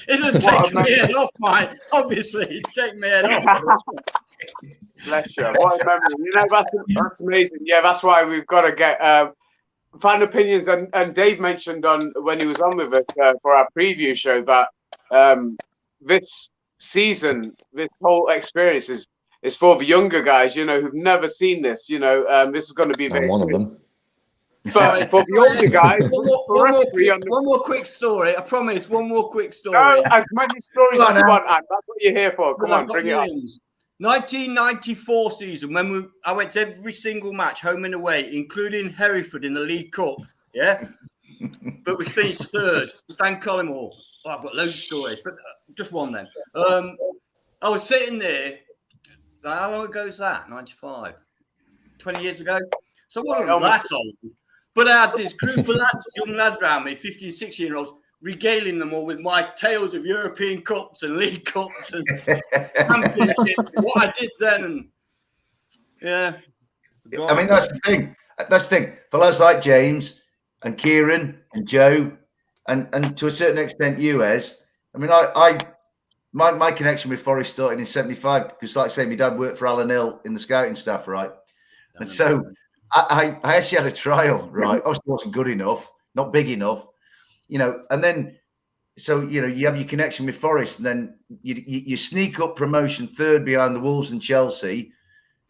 It doesn't take me head off, mine. Obviously, it take me head off. Bless you. What a memory. You know, that's amazing. Yeah, that's why we've got to get fan opinions. And Dave mentioned when he was on with us for our preview show that this season, this whole experience is for the younger guys, you know, who've never seen this. You know, this is going to be I'm one of them. But for the older guys, one more quick story. I promise. One more quick story. As many stories as you want, Anne. That's what you're here for. Come on, bring it up. 1994 season, when I went to every single match, home and away, including Hereford in the League Cup. Yeah, but we finished third. Stan Collymore. Oh, I've got loads of stories, but just one then. I was sitting there. How long ago is that? 95, 20 years ago. So I wasn't that old. But I had this group of lads, young lads around me, 15, 16-year-olds, regaling them all with my tales of European Cups and League Cups and Championships, what I did then. And yeah. I mean, that's the thing. That's the thing. For lads like James and Kieran and Joe and to a certain extent you, Ez, I mean, my connection with Forest started in 75 because, like I say, my dad worked for Alan Hill in the scouting staff, right? And so I actually had a trial, right? Obviously, it wasn't good enough, not big enough, you know. And then, so you know, you have your connection with Forest, and then you sneak up promotion third behind the Wolves and Chelsea,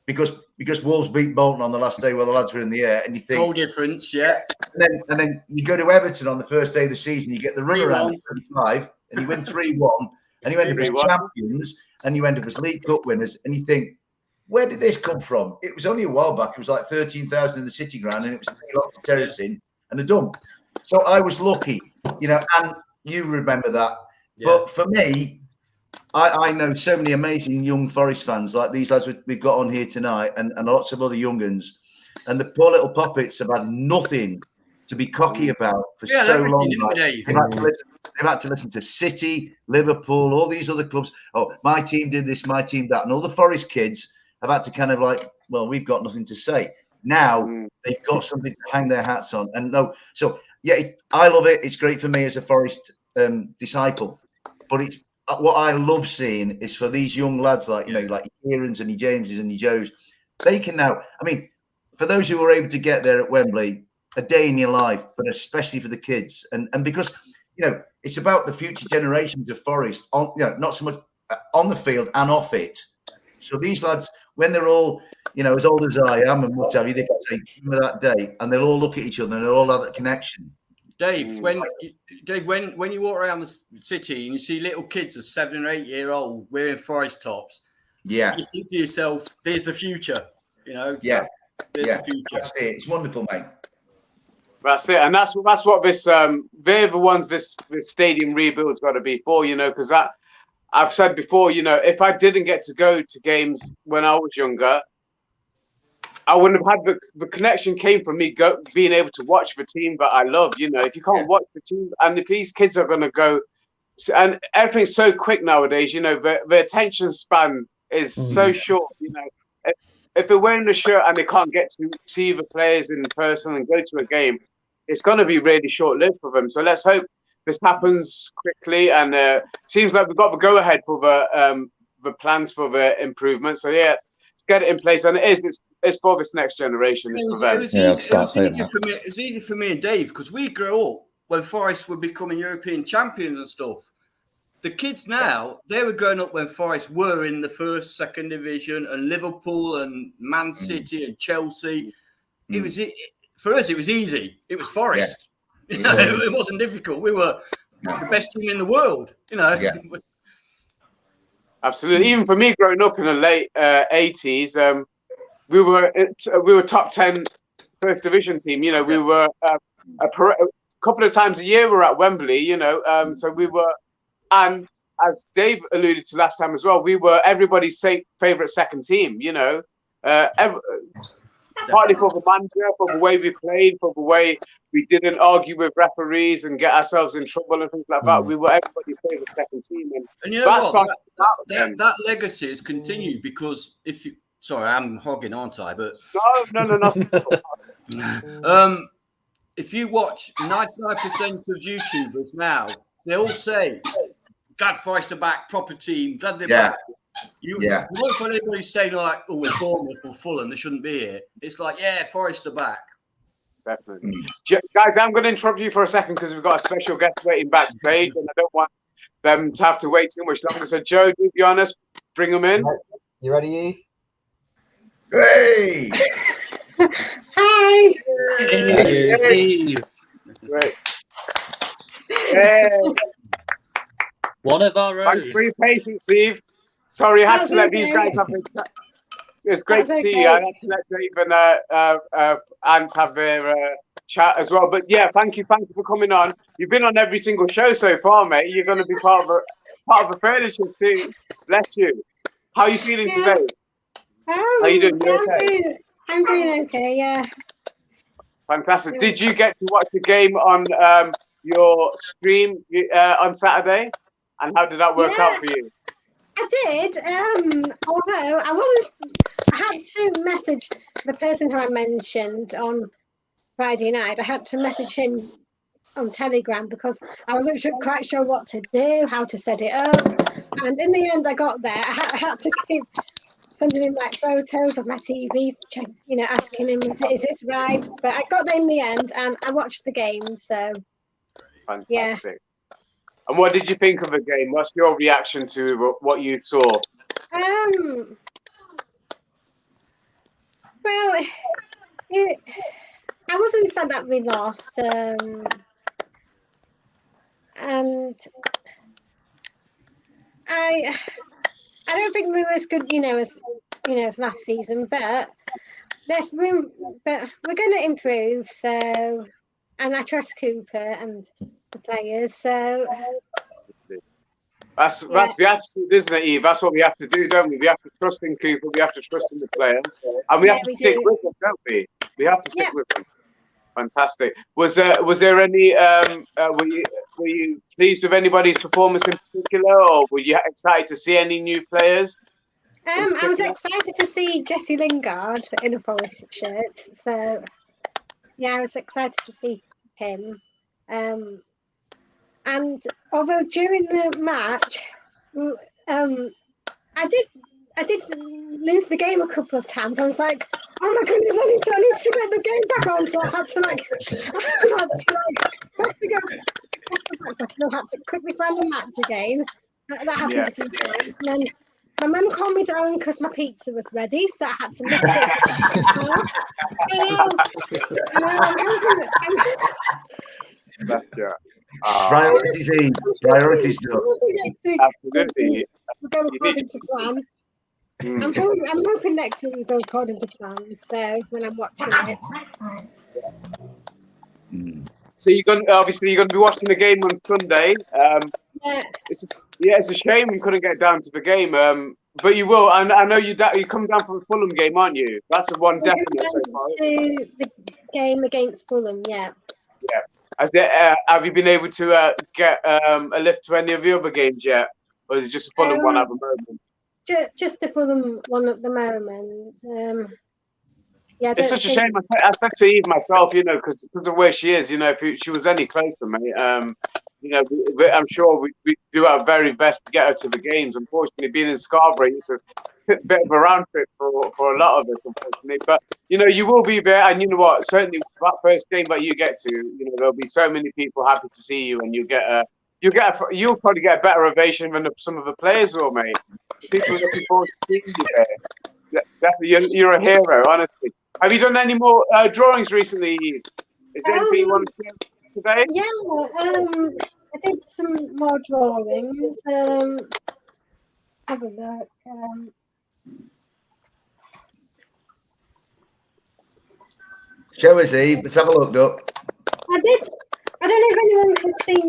because Wolves beat Bolton on the last day while the lads were in the air, and you think goal difference, yeah. And then you go to Everton on the first day of the season, you get the runaround at 35, and you win 3-1, and you end up as champions, and you end up as League Cup winners, and you think, where did this come from? It was only a while back. It was like 13,000 in the City Ground, and it was 3 lots of terracing and a dump. So I was lucky, you know, and you remember that. Yeah. But for me, I know so many amazing young Forest fans like these lads we've got on here tonight, and lots of other young uns. And the poor little puppets have had nothing to be cocky about for Yeah, so everything, long. didn't we, Like, Dave? they've had to listen to City, Liverpool, all these other clubs. Oh, my team did this, my team that, and all the Forest kids have had to kind of like, well, we've got nothing to say. Now they've got something to hang their hats on, and no, so yeah, I love it. It's great for me as a Forest disciple, but it's what I love seeing is for these young lads like like Kieran's and Jameses and Joes. They can now. I mean, for those who were able to get there at Wembley, a day in your life, but especially for the kids, and because it's about the future generations of Forest on not so much on the field and off it. So these lads, when they're all as old as I am and what have you, they can say, "Remember that day," and they'll all look at each other and they'll all have that connection. Dave, when you walk around the city and you see little kids of 7 or 8 year old wearing Forest tops, you think to yourself, "There's the future." There's the future. That's it. It's wonderful, mate. That's it, and that's what this they're the ones this stadium rebuild's got to be for, because I've said before, if I didn't get to go to games when I was younger, I wouldn't have had the connection came from me being able to watch the team that I love. If you can't watch the team, and if these kids are going to go, and everything's so quick nowadays, the attention span is so short. If they're wearing the shirt and they can't get to see the players in person and go to a game, it's going to be really short-lived for them. So let's hope this happens quickly. And seems like we've got the go-ahead for the plans for the improvement. So yeah, let's get it in place. And it's for this next generation. It's for them. It's easy for me and Dave because we grew up when Forest were becoming European champions and stuff. The kids now, they were growing up when Forest were in the first, second division, and Liverpool and Man City and Chelsea. For us, it was easy. It was Forest. It wasn't difficult. We were the best team in the world. Absolutely. Even for me, growing up in the late 80s, we were top 10 first division team. We were a couple of times a year. We're at Wembley. So we were. And as Dave alluded to last time as well, we were everybody's favourite second team, partly for the manager, for the way we played, for the way we didn't argue with referees and get ourselves in trouble and things like that. We were everybody's favourite second team. And that legacy has continued because sorry, I'm hogging, aren't I? But no. If you watch 99% of YouTubers now, they all say, "Glad Forest are back, proper team, glad they're back." You won't find anybody saying like, "Oh, we're Bournemouth or Fulham, they shouldn't be here." It's like, yeah, Forest are back. Definitely. Guys, I'm going to interrupt you for a second because we've got a special guest waiting backstage and I don't want them to have to wait too much longer. So, Joe, do be honest, bring them in. You ready, Eve? Hey! Hi! Hey, Eve. Great. Hey. One of our own. Thanks for your patience, Steve. Sorry, I had to let these guys have their It's great to see you. I had to let Dave and Ant have their chat as well. But yeah, thank you for coming on. You've been on every single show so far, mate. You're going to be part of the furniture too. Bless you. How are you feeling today? How are you doing? You okay? I'm doing okay, yeah. Fantastic. Did you get to watch the game on your stream on Saturday? And how did that work out for you? I did. Although I had to message the person who I mentioned on Friday night. I had to message him on Telegram because I wasn't quite sure what to do, how to set it up. And in the end, I got there. I had to keep sending him like photos of my TVs, asking him, is this right? But I got there in the end, and I watched the game. So fantastic. Yeah. And what did you think of the game? What's your reaction to what you saw? Well, I wasn't sad that we lost, and I don't think we were as good, as last season. But there's room. But we're going to improve. So, and I trust Cooper and the players. So that's the attitude, isn't it, Eve? That's what we have to do, don't we? We have to trust in Cooper. We have to trust in the players, and we have to stick with them, don't we? We have to stick with them. Fantastic. Was there any? Were you pleased with anybody's performance in particular, or were you excited to see any new players? I was excited to see Jesse Lingard in a Forest shirt. So, yeah, I was excited to see him. And although during the match, I did lose the game a couple of times. I was like, oh my goodness, I need to get the game back on. So I had to press the back. I still had to quickly find the match again. That happened a few times. And then my mum calmed me down because my pizza was ready, so I had to lift it. Priorities, Eve. Priorities, Absolutely. We'll go according to plan. I'm hoping next week will go according to plan. So when I'm watching it. So you're going to be watching the game on Sunday. It's a shame we couldn't get down to the game. But you will. I know you come down from the Fulham game, aren't you? That's the one definite. To the game against Fulham, yeah. Yeah. Have you been able to get a lift to any of the other games yet, or is it just a Fulham one at the moment? Just a Fulham one at the moment. Yeah, it's such a shame. I said to Eve myself, you know, because of where she is, you know, if she was any closer, mate, you know, I'm sure we do our very best to get her to the games. Unfortunately, being in Scarborough, it's a bit of a round trip for a lot of us, unfortunately. But you know, you will be there, and you know what? Certainly, that first game that you get to, you know, there'll be so many people happy to see you, and you'll probably get a better ovation than some of the players will, mate. People are looking forward to seeing you there. Definitely, you're a hero, honestly. Have you done any more drawings recently? Is there anything you want to share today? Yeah, I did some more drawings. Have a look. Show us, Eve. Let's have a look, Duck. I don't know if anyone has seen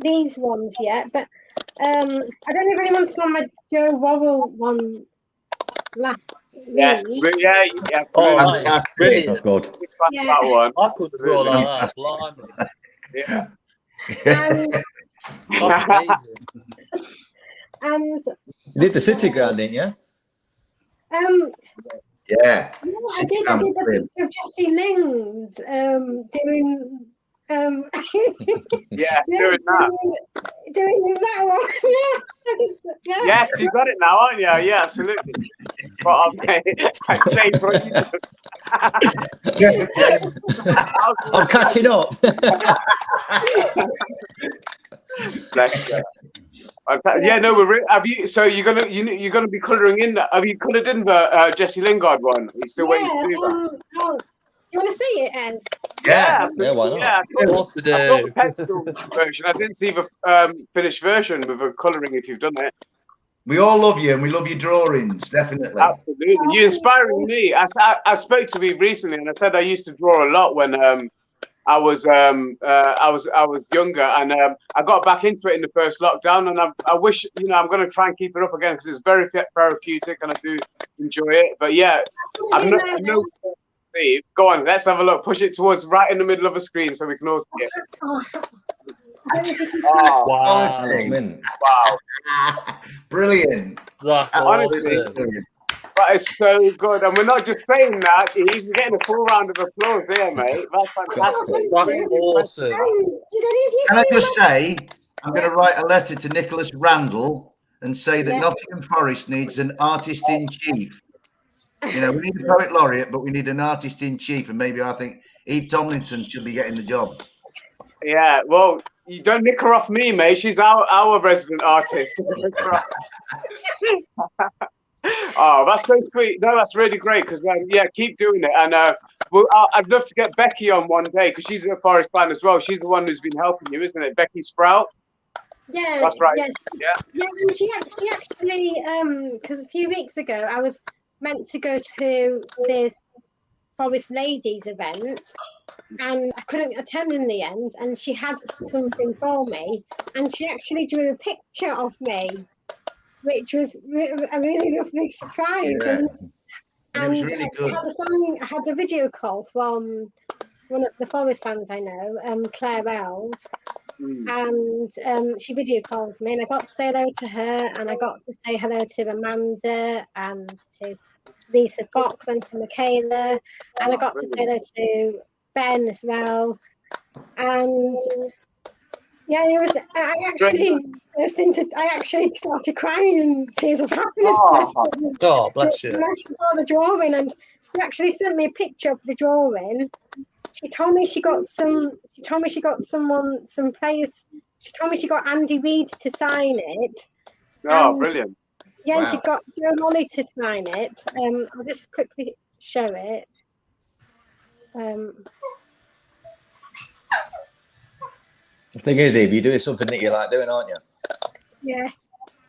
these ones yet, but I don't know if anyone saw my Joe Worrell one last week. Yeah. Oh, that's brilliant. Oh, good. Yeah. That one. I couldn't draw like that. Blimey. Yeah. That's amazing. And You did the City ground, didn't you? Yeah. I did a picture of Jesse Lings doing doing that. Doing that one. Yeah. Yes, you got it now, aren't you? Yeah, absolutely. But I changed what you did. I'm catching up. Bless you. Yeah, no, have you? So you're gonna be colouring in that? Have you coloured in the Jesse Lingard one? Are you still waiting to do that? You want to see it, Ez? Yeah, why not? Yeah, Of course we do. I got the pencil version. I didn't see the finished version with the colouring. If you've done it, We all love you, and we love your drawings, definitely. absolutely. You're inspiring me. I spoke to you recently, and I said I used to draw a lot when I was younger, and I got back into it in the first lockdown, and I wish, you know, I'm going to try and keep it up again because it's very therapeutic, and I do enjoy it. But yeah, I've no. Steve, go on, let's have a look. Push it towards right in the middle of a screen so we can all see it. Wow. Wow. Brilliant. That's Honestly, awesome. That is so good. And we're not just saying that, he's getting a full round of applause here, mate. That's fantastic. That's awesome. Can I just say, I'm going to write a letter to Nicholas Randall and say that Nottingham Forest needs an artist in chief. You know, we need a poet laureate, but we need an artist in chief, and maybe I think Eve Tomlinson should be getting the job. Yeah, well, you don't nick her off me, mate. She's our resident artist. Oh, that's so sweet. No, that's really great because, keep doing it. And I'd love to get Becky on one day because she's a Forest fan as well. She's the one who's been helping you, isn't it? Becky Sprout? Yeah. That's right. Yeah, and she actually, because a few weeks ago, I was meant to go to this Forest Ladies event and I couldn't attend in the end, and she had something for me and she actually drew a picture of me, which was a really lovely surprise. Yeah. And it was really good. I had a video call from one of the Forest fans I know, Claire Wells, and she video called me, and I got to say hello to her, and I got to say hello to Amanda and to Lisa Fox and to Michaela, and I got to say hello to Ben as well, and yeah, it was. I actually started crying in tears of happiness. Oh, bless you. When I saw the drawing, and she actually sent me a picture of the drawing. She told me she got some. She told me she got some players. She told me she got Andy Reid to sign it. Oh, brilliant! Yeah, Wow. she got Joe Molly to sign it. I'll just quickly show it. The thing is, Eve, you're doing something that you like doing, aren't you? Yeah.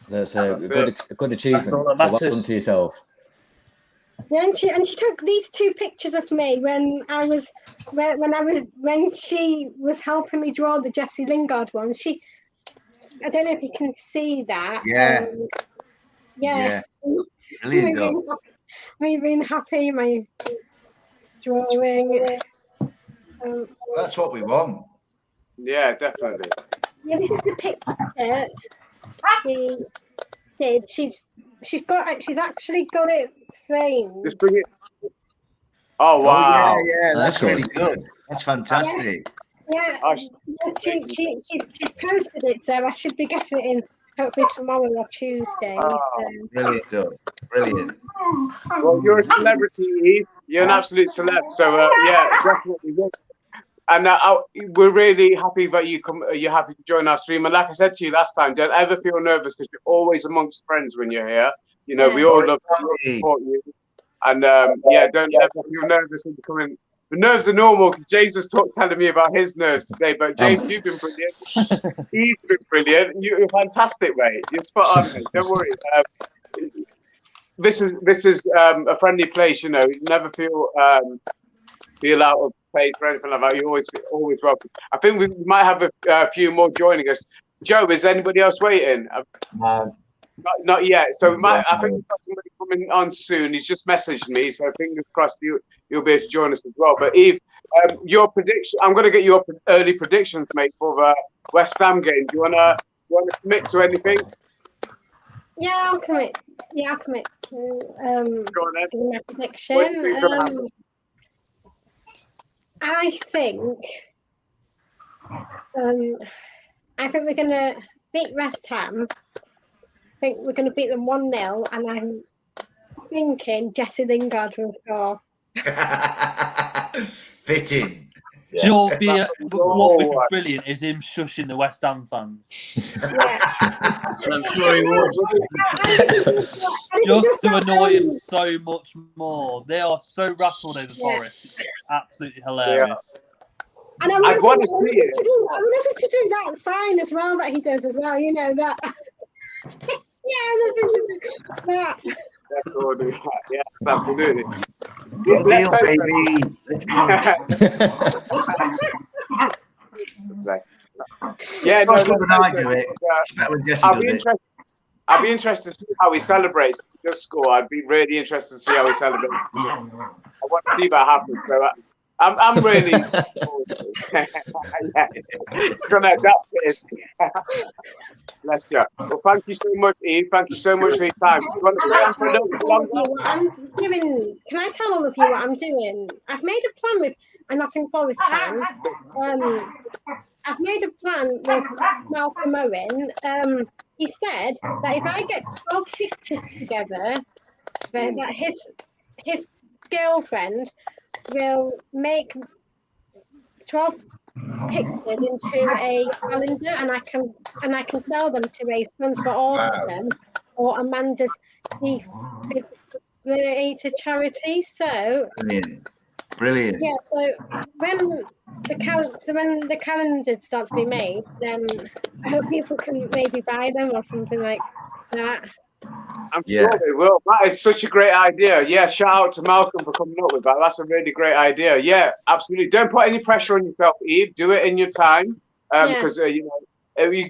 That's a good achievement. That's all that Well matters. done to yourself. Yeah, and she took these two pictures of me when she was helping me draw the Jesse Lingard one. I don't know if you can see that. Yeah. Yeah. Brilliant job. Me being happy, my drawing. That's what we want. Yeah, definitely. Yeah, this is the picture she did. She's actually got it framed. Just bring it. Oh wow! Yeah, That's that's really good. That's fantastic. Yeah, she's posted it, so I should be getting it in hopefully tomorrow or Tuesday. Brilliant job. Brilliant. Well, you're a celebrity, Eve. You're an absolute celeb. So yeah, definitely. And we're really happy that you're happy to join our stream. And like I said to you last time, don't ever feel nervous because you're always amongst friends when you're here. You know, we all love to support you. And yeah, don't ever feel nervous in coming. The nerves are normal because James was telling me about his nerves today. But James, you've been brilliant. He's been brilliant. You're fantastic, mate. You're spot on, mate. Don't worry. This is a friendly place. You know, you never feel out of place or anything like that. You're always welcome. I think we might have a few more joining us. Joe, is anybody else waiting? Not yet. So I think we've got somebody coming on soon. He's just messaged me, so fingers crossed you'll be able to join us as well. But Eve, your prediction. I'm going to get your early predictions, mate, for the West Ham game. Do you wanna commit to anything? Yeah, I'll commit. Yeah, I'll commit to giving my prediction. I think we're going to beat West Ham. I think we're going to beat them 1-0, and I'm thinking Jesse Lingard will score. Fitting. Yeah. What would be brilliant is him shushing the West Ham fans. Yeah. I'm sure he would. Just to annoy him so much more. They are so rattled over Forest. It's absolutely hilarious. And I want to see it. I want him to do that sign as well that he does as well. You know that. Yeah. That's all do that. Yes, absolutely. Good deal, baby. Let's go. Yeah, no, when I do it. I'll be interested to see how he celebrates. If he does score, I'd be really interested to see how he celebrates. I want to see that happen. So I'm really going to adapt to it. Bless you. Well, thank you so much, Eve. Thank you so much for your time. You want to stay on for a little bit longer? Can I tell all of you what I'm doing? I've made a plan with a Nottingham Forest fan. I've made a plan with Malcolm Owen. He said that if I get 12 pictures together, that his girlfriend will make 12 pictures into a calendar, and I can sell them to raise funds for autism or Amanda's defibrillator charity. So brilliant. Yeah. So when the calendar starts to be made, then I hope people can maybe buy them or something like that. I'm sure they will. That is such a great idea. Yeah, shout out to Malcolm for coming up with that. That's a really great idea. Yeah, absolutely. Don't put any pressure on yourself, Eve. Do it in your time, because you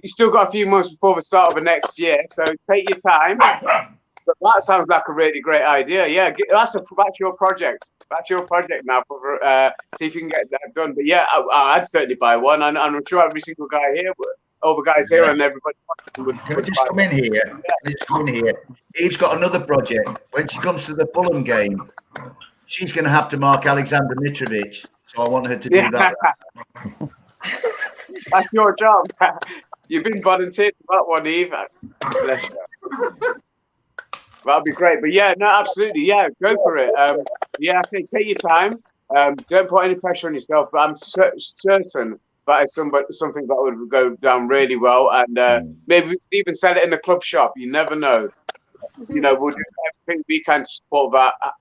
still got a few months before the start of the next year. So take your time. But that sounds like a really great idea. Yeah, that's your project. That's your project now. For see if you can get that done. But yeah, I'd certainly buy one, and I'm sure every single guy here, all the guys here, and everybody would. Can I just come in here? Can I just come in here? Eve's got another project. When she comes to the Fulham game, she's going to have to mark Alexander Mitrovic. So I want her to do that. That's your job. You've been volunteered for that one, Eve. Bless you. That'll be great. But yeah, no, absolutely. Yeah, go for it. Yeah, I think take your time. Don't put any pressure on yourself. But I'm certain that is something that would go down really well. And maybe we could even sell it in the club shop. You never know. You know, we'll do everything we can to support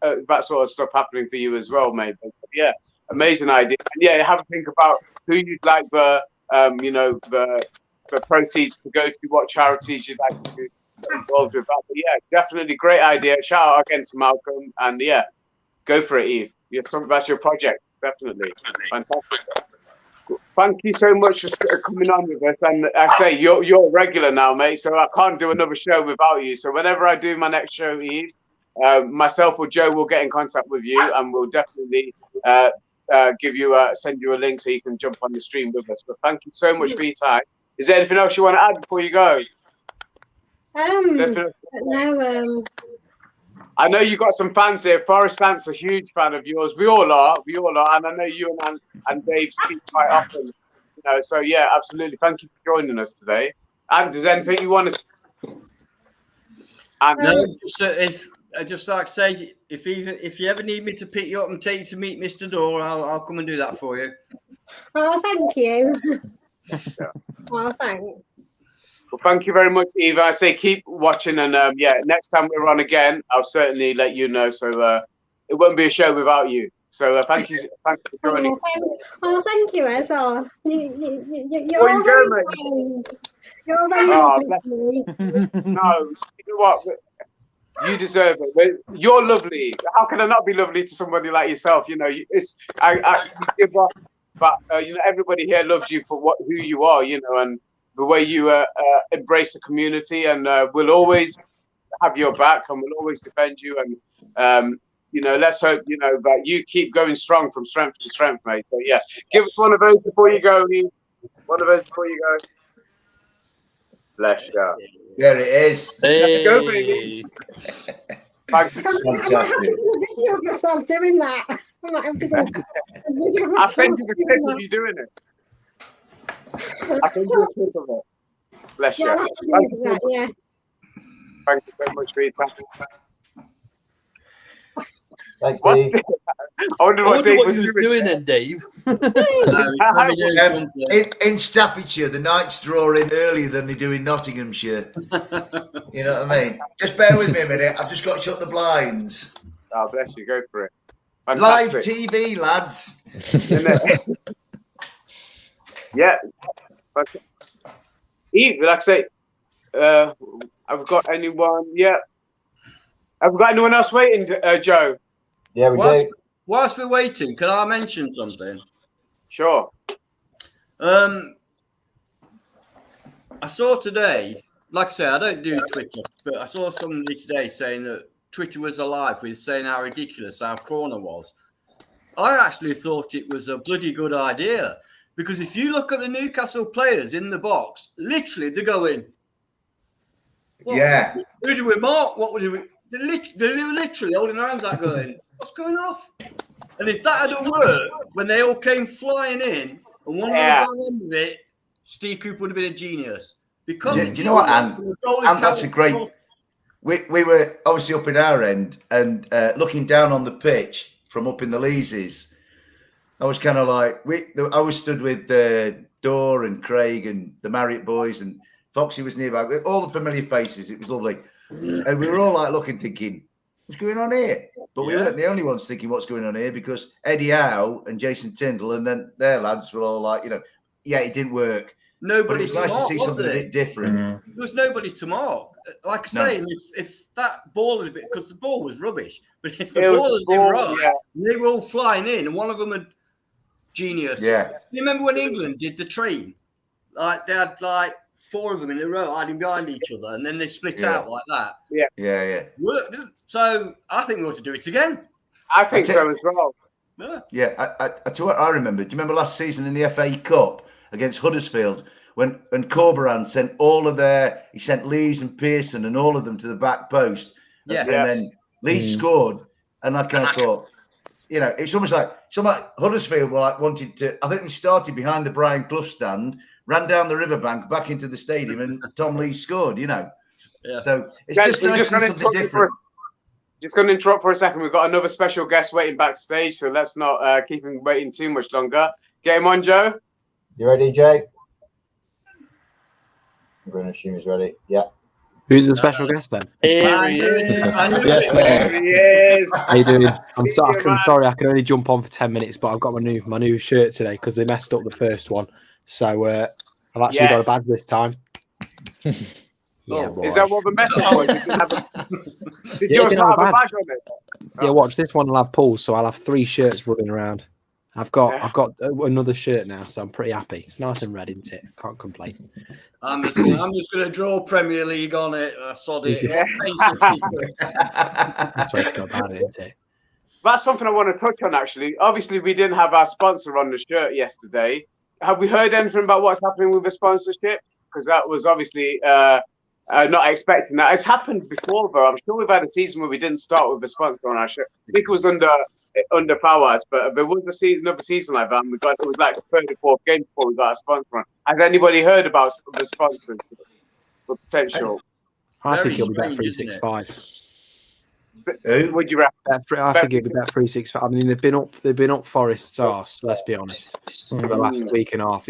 that sort of stuff happening for you as well, mate. But yeah, amazing idea. And yeah, have a think about who you'd like the proceeds to go to, what charities you'd like to be involved with that. But yeah, definitely great idea. Shout out again to Malcolm, and yeah, go for it, Eve. That's your project, definitely. Fantastic. Thank you so much for coming on with us. And I say you're a regular now, mate. So I can't do another show without you. So whenever I do my next show, Eve, myself or Joe will get in contact with you, and we'll definitely send you a link so you can jump on the stream with us. But thank you so much for your time. Is there anything else you want to add before you go? No. I know you got some fans here. Forest Ant's a huge fan of yours. We all are, and I know you and Dave speak quite often. You know, so yeah, absolutely. Thank you for joining us today. And does anything you want to? No, if I just like to say, if you ever need me to pick you up and take you to meet Mr. Dorr, I'll come and do that for you. Oh, thank you. Yeah. Oh, thanks. Well, thank you very much, Eva. I say keep watching, and yeah, next time we're on again, I'll certainly let you know. So it won't be a show without you. So thank you for joining. Thank you, Ezra. You're Where you very going, kind. You're very lovely to me. No, you know what? You deserve it. You're lovely. How can I not be lovely to somebody like yourself? You know, I give off, but you know, everybody here loves you for who you are. You know, and the way you embrace the community, and we'll always have your back, and we'll always defend you. And you know, let's hope that you keep going strong from strength to strength, mate. So yeah, give us one of those before you go. One of those before you go. Bless you. There it is. Let's go, baby. Thank you. Fantastic. Video of myself doing that. I might have to do a video of I'll send myself you the doing clip that. of you doing it. I'll send you a clip of it. Bless you. Yeah, I'll have to Thank do you so that, much. yeah. Thank you so much for your time. Thanks, What? Steve. I wonder what Dave was he was doing then, Dave. In Staffordshire, the Knights draw in earlier than they do in Nottinghamshire. You know what I mean? Just bear with me a minute. I've just got to shut the blinds. Oh, bless you. Go for it. Live Fantastic. TV, lads. Yeah. Eve, like I say, I've got anyone? Yeah. Have we got anyone else waiting, Joe? Yeah, we do. Whilst we're waiting, can I mention something? Sure. I saw today, like I say, I don't do Twitter, but I saw somebody today saying that Twitter was alive with saying how ridiculous our corner was. I actually thought it was a bloody good idea, because if you look at the Newcastle players in the box, literally they're going, Yeah. Who do we mark? What do we? They're literally holding their hands out going, what's going off? And if that had worked when they all came flying in and one of them got on with it, Steve Cooper would have been a genius. Because do you know what, Anne? And that's a great. We were obviously up in our end and looking down on the pitch from up in the Leases. I was kind of like, I was stood with Dor and Craig and the Marriott boys, and Foxy was nearby. All the familiar faces. It was lovely. And we were all like looking, thinking, what's going on here? But we weren't the only ones thinking what's going on here, because Eddie Howe and Jason Tyndall and then their lads were all like, it didn't work. But it was nice to see something a bit different. There was nobody to mark. Like I say, if that ball had been, because the ball was rubbish, but if the ball had been right, they were all flying in, and one of them had genius. Yeah. You remember when England did the train? Like they had like 4 of them in a row hiding behind each other, and then they split out like that. Yeah. So I think we ought to do it again. I think so as well. Yeah, I tell you what I remember. Do you remember last season in the FA Cup against Huddersfield when Corberan sent he sent Lees and Pearson and all of them to the back post, and then Lees scored, and I kind of thought, it's almost like Huddersfield were like wanted to. I think they started behind the Brian Clough stand, ran down the riverbank back into the stadium, and Tom Lee scored. Yeah. So it's just nice to see something different. Just going to interrupt for a second. We've got another special guest waiting backstage, so let's not keep him waiting too much longer. Get him on, Joe. You ready, Jay? I'm going to assume he's ready. Yeah. Who's the special guest then? Here he is. Yes, mate. Here he is. How you doing? I'm sorry, I can only jump on for 10 minutes, but I've got my new shirt today because they messed up the first one. So I've actually got a badge this time. Is that what the message was? Did yours not have a badge on it? Yeah, watch this one. I'll have pulls, so I'll have 3 shirts running around. I've got another shirt now, so I'm pretty happy. It's nice and red, isn't it? Can't complain. I'm just going to draw Premier League on it. I saw it. That's where it's got about it, isn't it? That's something I want to touch on, actually. Obviously, we didn't have our sponsor on the shirt yesterday. Have we heard anything about what's happening with the sponsorship? Because that was obviously not expecting that. It's happened before, though. I'm sure we've had a season where we didn't start with a sponsor on our shirt. I think it was under Powers, but there was another season like that, and it was like the 3rd or 4th game before we got a sponsor on. Has anybody heard about the sponsors, the potential? I think it'll be Bet 365. Would you reckon? I think it'll be Bet 365. I mean, they've been up Forest's arse. Let's be honest, for the last week and a half.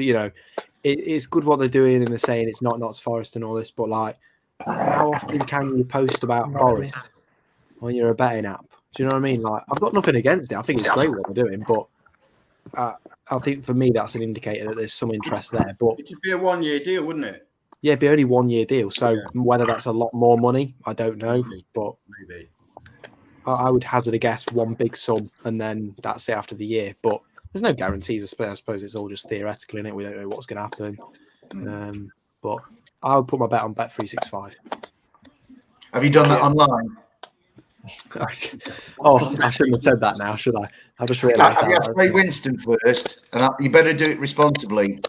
It's good what they're doing, and they're saying it's not Forest and all this, but like, how often can you post about Forest when you're a betting app? Do you know what I mean? Like, I've got nothing against it. I think it's great what they're doing, but I think for me that's an indicator that there's some interest there. But it should be a 1-year deal, wouldn't it? Yeah, it'd be only 1-year deal. So whether that's a lot more money, I don't know. But maybe I would hazard a guess 1 big sum, and then that's it after the year. But there's no guarantees. I suppose it's all just theoretical, innit? We don't know what's going to happen. But I would put my bet on Bet 365. Have you done that online? Oh, I shouldn't have said that now, should I? I just realised. Have you had to play Winston first? And you better do it responsibly.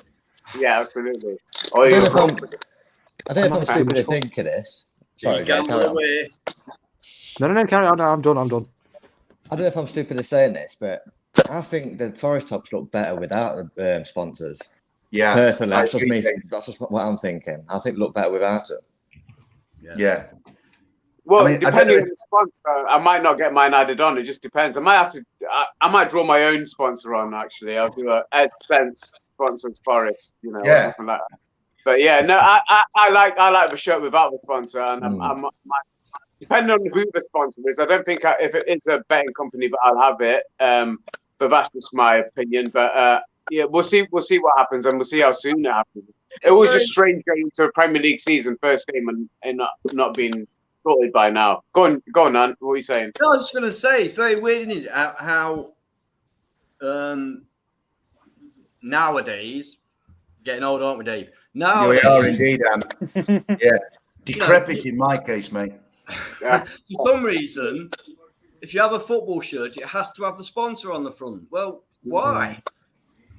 Yeah, absolutely. I don't know if I'm stupid to think of this. Sorry, Jay, carry on. No, carry on. I'm done. I don't know if I'm stupid to saying this, but I think the Forest tops look better without the sponsors. Yeah. Personally, that's just me. That's just what I'm thinking. I think look better without it. Yeah. Well, depending on the sponsor, I might not get mine added on. It just depends. I might draw my own sponsor on. Actually, I'll do a AdSense sponsors Forest. Something like that. But yeah, no, I like the shirt without the sponsor, and depending on who the sponsor is, I don't think if it is a betting company, but I'll have it. But that's just my opinion. But yeah, we'll see what happens, and we'll see how soon it happens. It was just strange going to a Premier League season, first game, and not being sorted by now. Go on, Nan. What are you saying? No, I was just going to say it's very weird, isn't it? How nowadays, getting old, aren't we, Dave? No, we are indeed, Anne. Yeah, decrepit in my case, mate. Yeah. For some reason, if you have a football shirt, it has to have the sponsor on the front. Well, why?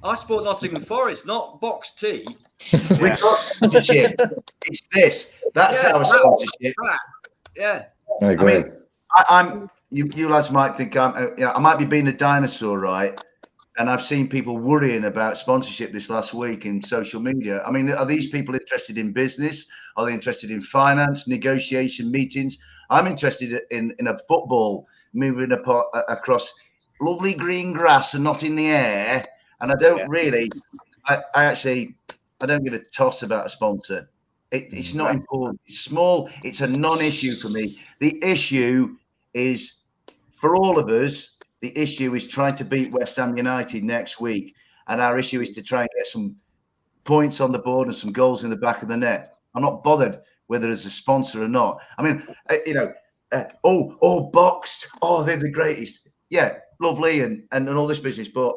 I support Nottingham Forest, not Box Tea. We've got sponsorship. It's this. That's our sponsorship. Yeah. I agree. I mean, I'm. You lads might think I might be being a dinosaur, right? And I've seen people worrying about sponsorship this last week in social media. I mean, are these people interested in business? Are they interested in finance, negotiation, meetings? I'm interested in a football moving across lovely green grass and not in the air. And I don't really, I don't give a toss about a sponsor. It's not important. It's small. It's a non-issue for me. The issue is, for all of us, the issue is trying to beat West Ham United next week. And our issue is to try and get some points on the board and some goals in the back of the net. I'm not bothered whether there's a sponsor or not. I mean, boxed. Oh, they're the greatest. Yeah, lovely and all this business. But,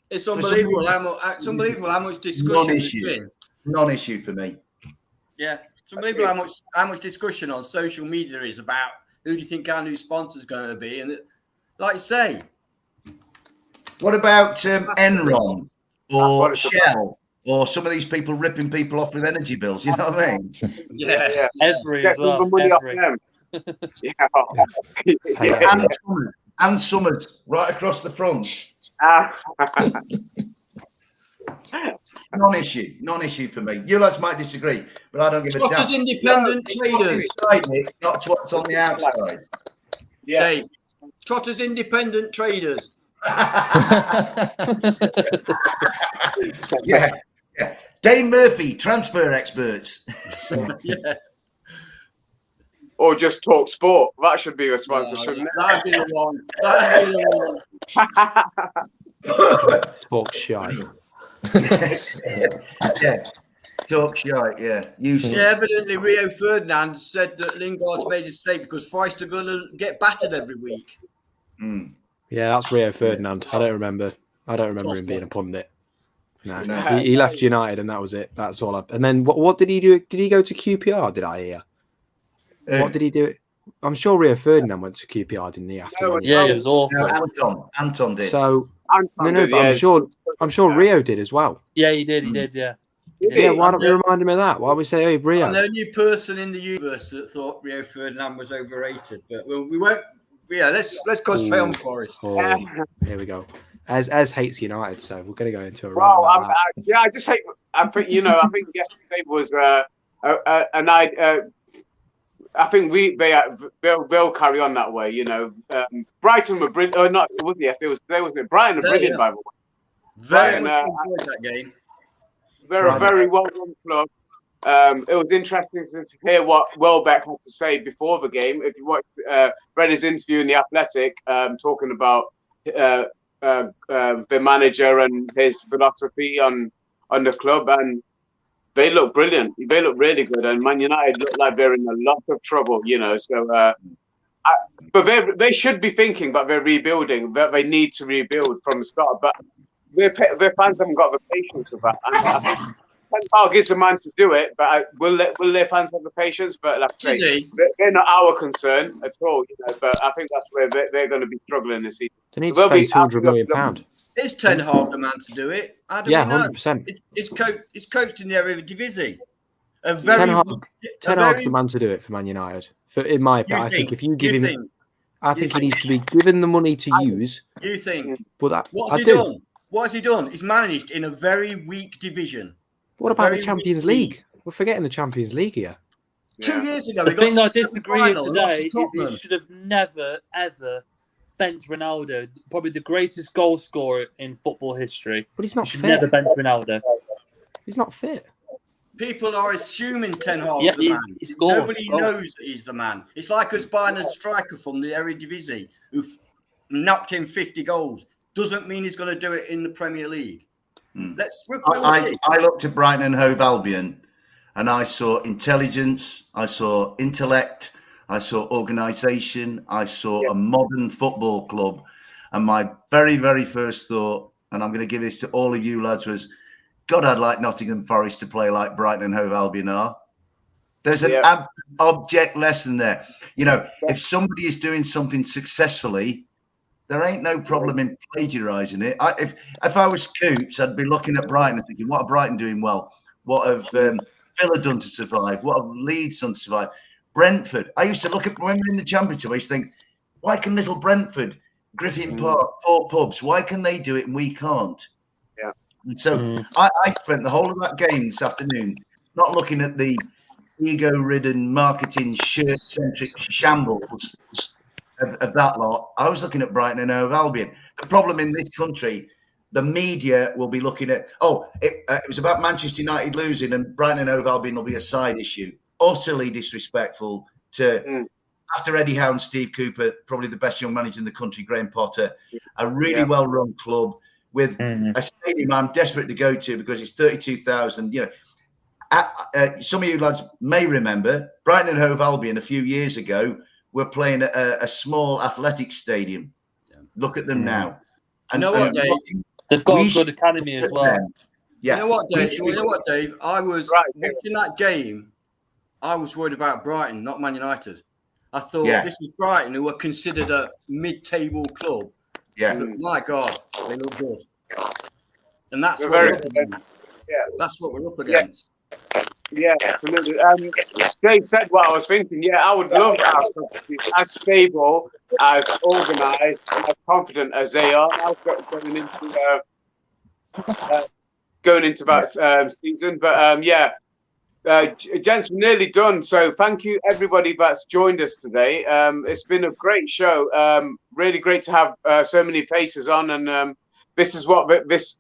it's unbelievable how much discussion non-issue for me. Yeah, it's unbelievable how much discussion on social media there is about who do you think our new sponsor is going to be, and like you say. What about Enron or what it's Shell or some of these people ripping people off with energy bills? You know what I mean? Yeah. Every Get as some of well. the money Every. off them. Yeah. Hey, And Summers right across the front. Non-issue for me. You lads might disagree, but I don't give a Trotters damn. independent What's traders. inside it, not what's on the outside. Yeah. Dave. Trotters independent traders. Yeah. Dane Murphy, transfer experts. Yeah. Or just talk sport. That should be a sponsor, shouldn't it? That'd be the one. That'd be the one. talk shy. Yeah. Talk shite, yeah. Yeah, evidently Rio Ferdinand said that Lingard's made a mistake because Forest are going to get battered every week. Yeah, that's Rio Ferdinand. I don't remember him being a pundit. No, No. he left United and that was it. That's all. And then what did he do? Did he go to QPR? Did I hear? What did he do? I'm sure Rio Ferdinand went to QPR, didn't he? After Yeah, it was awful. No, Anton did. So Anton did, but I'm sure Rio did as well. Yeah, he did. He did. Yeah. Yeah, why don't we remind him of that? Why don't we say, "Hey, Rio"? I'm the only person in the universe that thought Rio Ferdinand was overrated, but we won't. Yeah, let's concentrate on Forest. Oh, here we go. As hates United, so we're going to go into a Well, rant about that. I just hate. I think I think yesterday was a night. I think they'll carry on that way. Brighton were brilliant. Oh, not it wasn't yesterday. It was today, wasn't it? Brighton are brilliant, by the way. Very Brighton, much enjoyed that game. They're a very well-run club. It was interesting to hear what Welbeck had to say before the game. If you watched Brenner's interview in The Athletic, talking about the manager and his philosophy on the club, and they look brilliant. They look really good, and Man United look like they're in a lot of trouble. So. But they should be thinking that they're rebuilding. That they need to rebuild from the start, but. Their fans haven't got the patience for that. And I think Ten Hag is the man to do it, but will their fans have the patience? But like I say, they're not our concern at all. But I think that's where they're going to be struggling this season. They need to spend £200 million. Is Ten Hag the man to do it? How do Yeah, we know? 100%. It's coached in the Eredivisie. Ten Hag's the man to do it for Man United. In my opinion, I think if you give him, I think he needs to be given the money to use. You think? But What's he done? What has he done? He's managed in a very weak division. What about the Champions League? We're forgetting the Champions League here. 2 years ago, the thing I disagree with today is he should have never, ever benched Ronaldo, probably the greatest goal scorer in football history. But he's not fit. Fit. Never bench Ronaldo. He's not fit. People are assuming Ten Hag's the man. He scores, Nobody knows that he's the man. It's like us buying a striker from the Eredivisie who knocked in 50 goals. Doesn't mean he's going to do it in the Premier League. I looked at Brighton and Hove Albion and I saw intelligence, I saw intellect, I saw organisation, I saw a modern football club. And my very, very first thought, and I'm going to give this to all of you lads, was, God, I'd like Nottingham Forest to play like Brighton and Hove Albion are. There's an object lesson there. If somebody is doing something successfully, there ain't no problem in plagiarising it. If I was Coops, I'd be looking at Brighton and thinking, what are Brighton doing well? What have Villa done to survive? What have Leeds done to survive? Brentford. I used to look at, when we were in the Championship, I used to think, why can little Brentford, Griffin Park, 4 pubs, why can they do it and we can't? Yeah. And so I spent the whole of that game this afternoon not looking at the ego-ridden marketing shirt-centric shambles of that lot. I was looking at Brighton and Hove Albion. The problem in this country, the media will be looking at, it was about Manchester United losing and Brighton and Hove Albion will be a side issue. Utterly disrespectful to, after Eddie Howe and Steve Cooper, probably the best young manager in the country, Graham Potter, a really well-run club with a stadium I'm desperate to go to because it's 32,000. Some of you lads may remember Brighton and Hove Albion a few years ago were playing at a small athletic stadium. Look at them now. And, what, Dave? They've got a good academy as well. Yeah. You know what, Dave? I was watching that game. I was worried about Brighton, not Man United. I thought this was Brighton, who were considered a mid-table club. Yeah. But my God, they look good. And that's They're what very we're up against. Yeah. That's what we're up against. Yeah, absolutely. Dave said what I was thinking. Yeah, I would love our club to be as stable, as organised, and as confident as they are now going into that season. But gents, we're nearly done. So thank you everybody that's joined us today. It's been a great show. Really great to have so many faces on, and this is what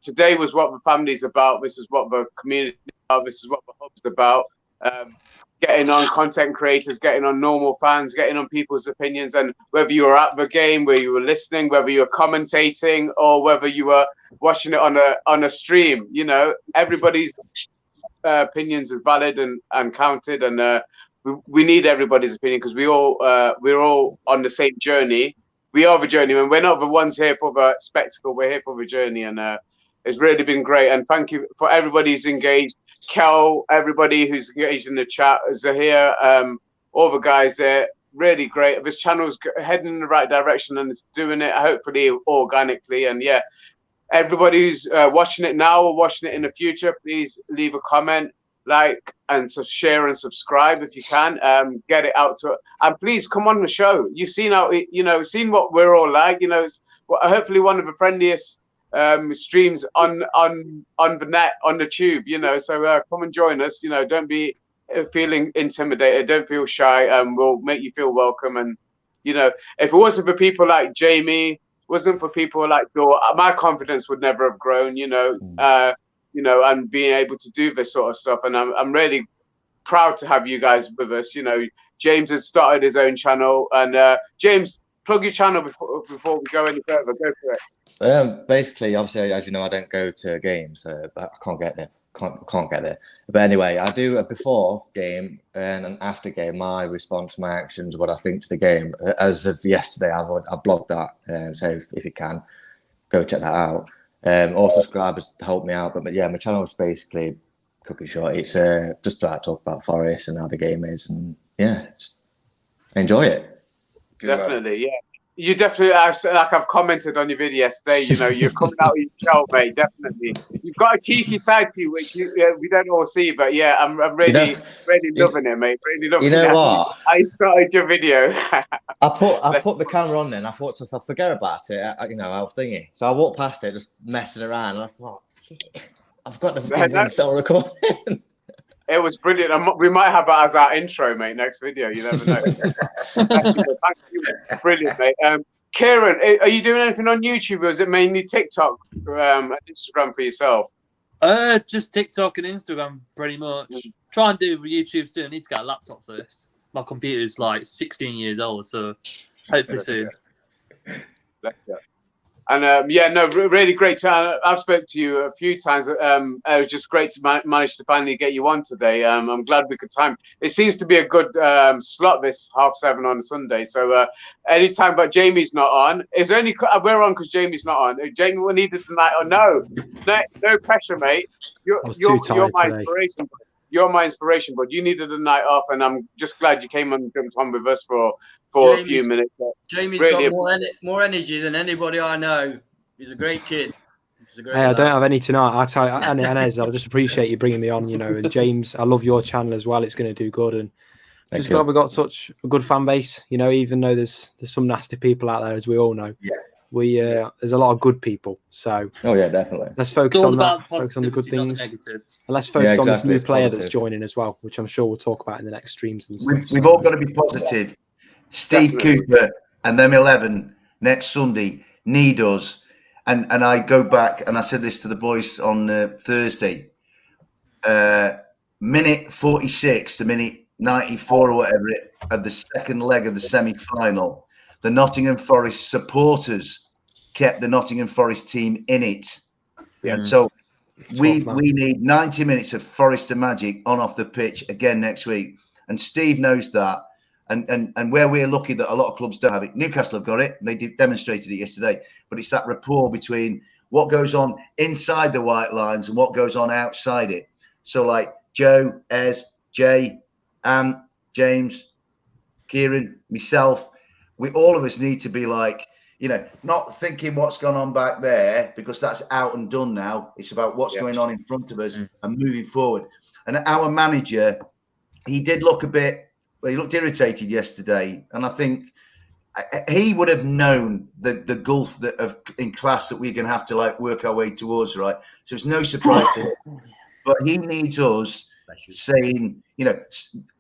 today was what the family's about. This is what the community is about. This is what the hub's about. Getting on content creators, getting on normal fans, getting on people's opinions, and whether you were at the game, whether you were listening, whether you were commentating, or whether you were watching it on a stream, you know, everybody's opinions is valid and counted, and we need everybody's opinion because we're all on the same journey. We are the journey, and we're not the ones here for the spectacle. We're here for the journey, and it's really been great. And thank you for everybody who's engaged. Kel, everybody who's engaged in the chat, Zahir, all the guys there, really great. This channel's heading in the right direction, and it's doing it hopefully organically. And yeah, everybody who's watching it now or watching it in the future, please leave a comment, like, and share and subscribe if you can. Get it out to, and please come on the show. You've seen seen what we're all like. You know, it's hopefully one of the friendliest streams on the net, on the tube. You know, so come and join us. You know, don't be feeling intimidated. Don't feel shy. We'll make you feel welcome. And you know, if it wasn't for people like Jamie, wasn't for people like Dor, my confidence would never have grown. You know, and being able to do this sort of stuff. And I'm really proud to have you guys with us. You know, James has started his own channel, and James, plug your channel before we go any further. Go for it. Basically, obviously, as you know, I don't go to games, but I can't get there. Can't get there. But anyway, I do a before game and an after game. My response, my actions, what I think to the game. As of yesterday, I blogged that. So if you can, go check that out. All subscribers help me out. But yeah, my channel is basically cooking short. It's just to talk about Forest and how the game is, and yeah, just enjoy it. Definitely, yeah. You definitely, like I've commented on your video yesterday, you know, you're coming out of your shell, mate, definitely. You've got a cheeky side to you, which we don't all see, but yeah, I'm really loving it, mate. Really loving it. You know what? I started your video. I put the camera on there, and I thought if I forget about it, I was thinking. So I walked past it, just messing around, and I thought, I've got the thing still recording. It was brilliant. We might have that as our intro, mate, next video. You never know. Thank you. Brilliant, mate. Kieran, are you doing anything on YouTube, or is it mainly TikTok and Instagram for yourself? Just TikTok and Instagram, pretty much. Try and do YouTube soon. I need to get a laptop first. My computer's like 16 years old, so hopefully soon. And really great to. I've spoken to you a few times. It was just great to manage to finally get you on today. I'm glad we could time. It seems to be a good slot, this 7:30 on a Sunday. So anytime, but Jamie's not on. It's only we're on because Jamie's not on. Jamie will need it tonight. Or no pressure, mate. You're my inspiration. You're my inspiration, but you needed a night off, and I'm just glad you came and jumped on with us for a few minutes. Jamie's really got more energy than anybody I know. He's a great kid. I don't have any tonight. I tell you, and Inez, I just appreciate you bringing me on. You know, and James, I love your channel as well. It's going to do good, and just glad we got such a good fan base. You know, even though there's some nasty people out there, as we all know. Yeah. There's a lot of good people. So yeah, definitely. Let's focus on that. Focus on the good things. And let's focus on this new player that's joining as well, which I'm sure we'll talk about in the next streams and stuff. We've all got to be positive. Steve Cooper and them 11 next Sunday need us. And I go back and I said this to the boys on Thursday. Minute 46 to minute 94 or whatever of the second leg of the semi-final, the Nottingham Forest supporters kept the Nottingham Forest team in it. Yeah. And so we need 90 minutes of Forester magic on off the pitch again next week. And Steve knows that. And where we're lucky that a lot of clubs don't have it. Newcastle have got it. They demonstrated it yesterday. But it's that rapport between what goes on inside the white lines and what goes on outside it. So like Joe, Ez, Jay, Anne, James, Kieran, myself, all of us need to be like, you know, not thinking what's gone on back there, because that's out and done now. It's about what's going on in front of us and moving forward. And our manager, he did look he looked irritated yesterday. And I think he would have known the gulf in class that we're going to have to like work our way towards, right? So it's no surprise to him. But he needs us saying, you know,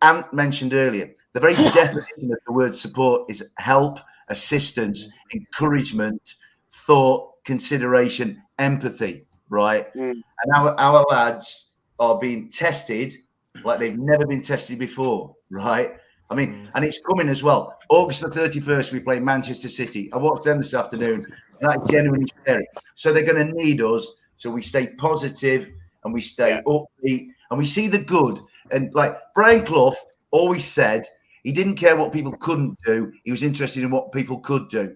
Ant mentioned earlier, the very definition of the word support is help, assistance, encouragement, thought, consideration, empathy, right? And our lads are being tested like they've never been tested before, right? I mean, and it's coming as well. August the 31st, we play Manchester City. I watched them this afternoon, and that's genuinely scary. So they're going to need us, so we stay positive and we stay upbeat and we see the good. And like Brian Clough always said, he didn't care what people couldn't do. He was interested in what people could do.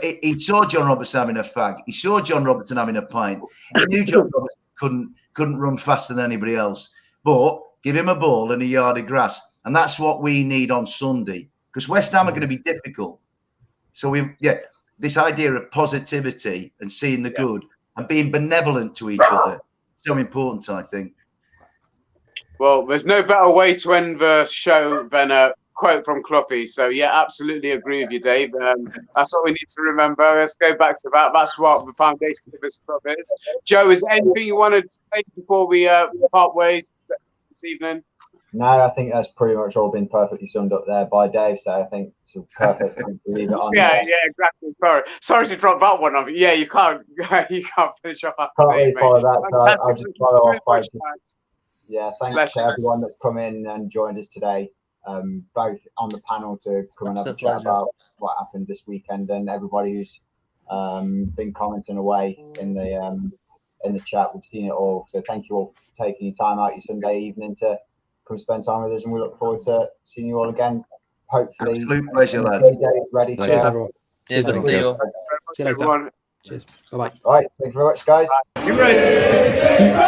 He saw John Robertson having a fag. He saw John Robertson having a pint. He knew John Robertson couldn't run faster than anybody else. But give him a ball and a yard of grass. And that's what we need on Sunday, because West Ham are going to be difficult. So this idea of positivity and seeing the good and being benevolent to each other, so important, I think. Well, there's no better way to end the show than a quote from Cloughy. So, yeah, absolutely agree with you, Dave. That's what we need to remember. Let's go back to that. That's what the foundation of this club is. Joe, is there anything you wanted to say before we part ways this evening? No, I think that's pretty much all been perfectly summed up there by Dave. So I think it's a perfect thing to leave it on. Yeah, exactly. Sorry to drop that one off. Yeah, you can't finish off after Can't really follow that. So I'll just follow off by thanks to everyone that's come in and joined us today, both on the panel to come and have a chat about what happened this weekend, and everybody who's been commenting away in the chat. We've seen it all. So thank you all for taking your time out your Sunday evening to come spend time with us, and we look forward to seeing you all again. Hopefully, absolute pleasure, lads. Ready. Cheers, everyone. Cheers, good to see you all. Cheers, everyone. Cheers. Bye-bye. All right, thank you very much, guys. You ready?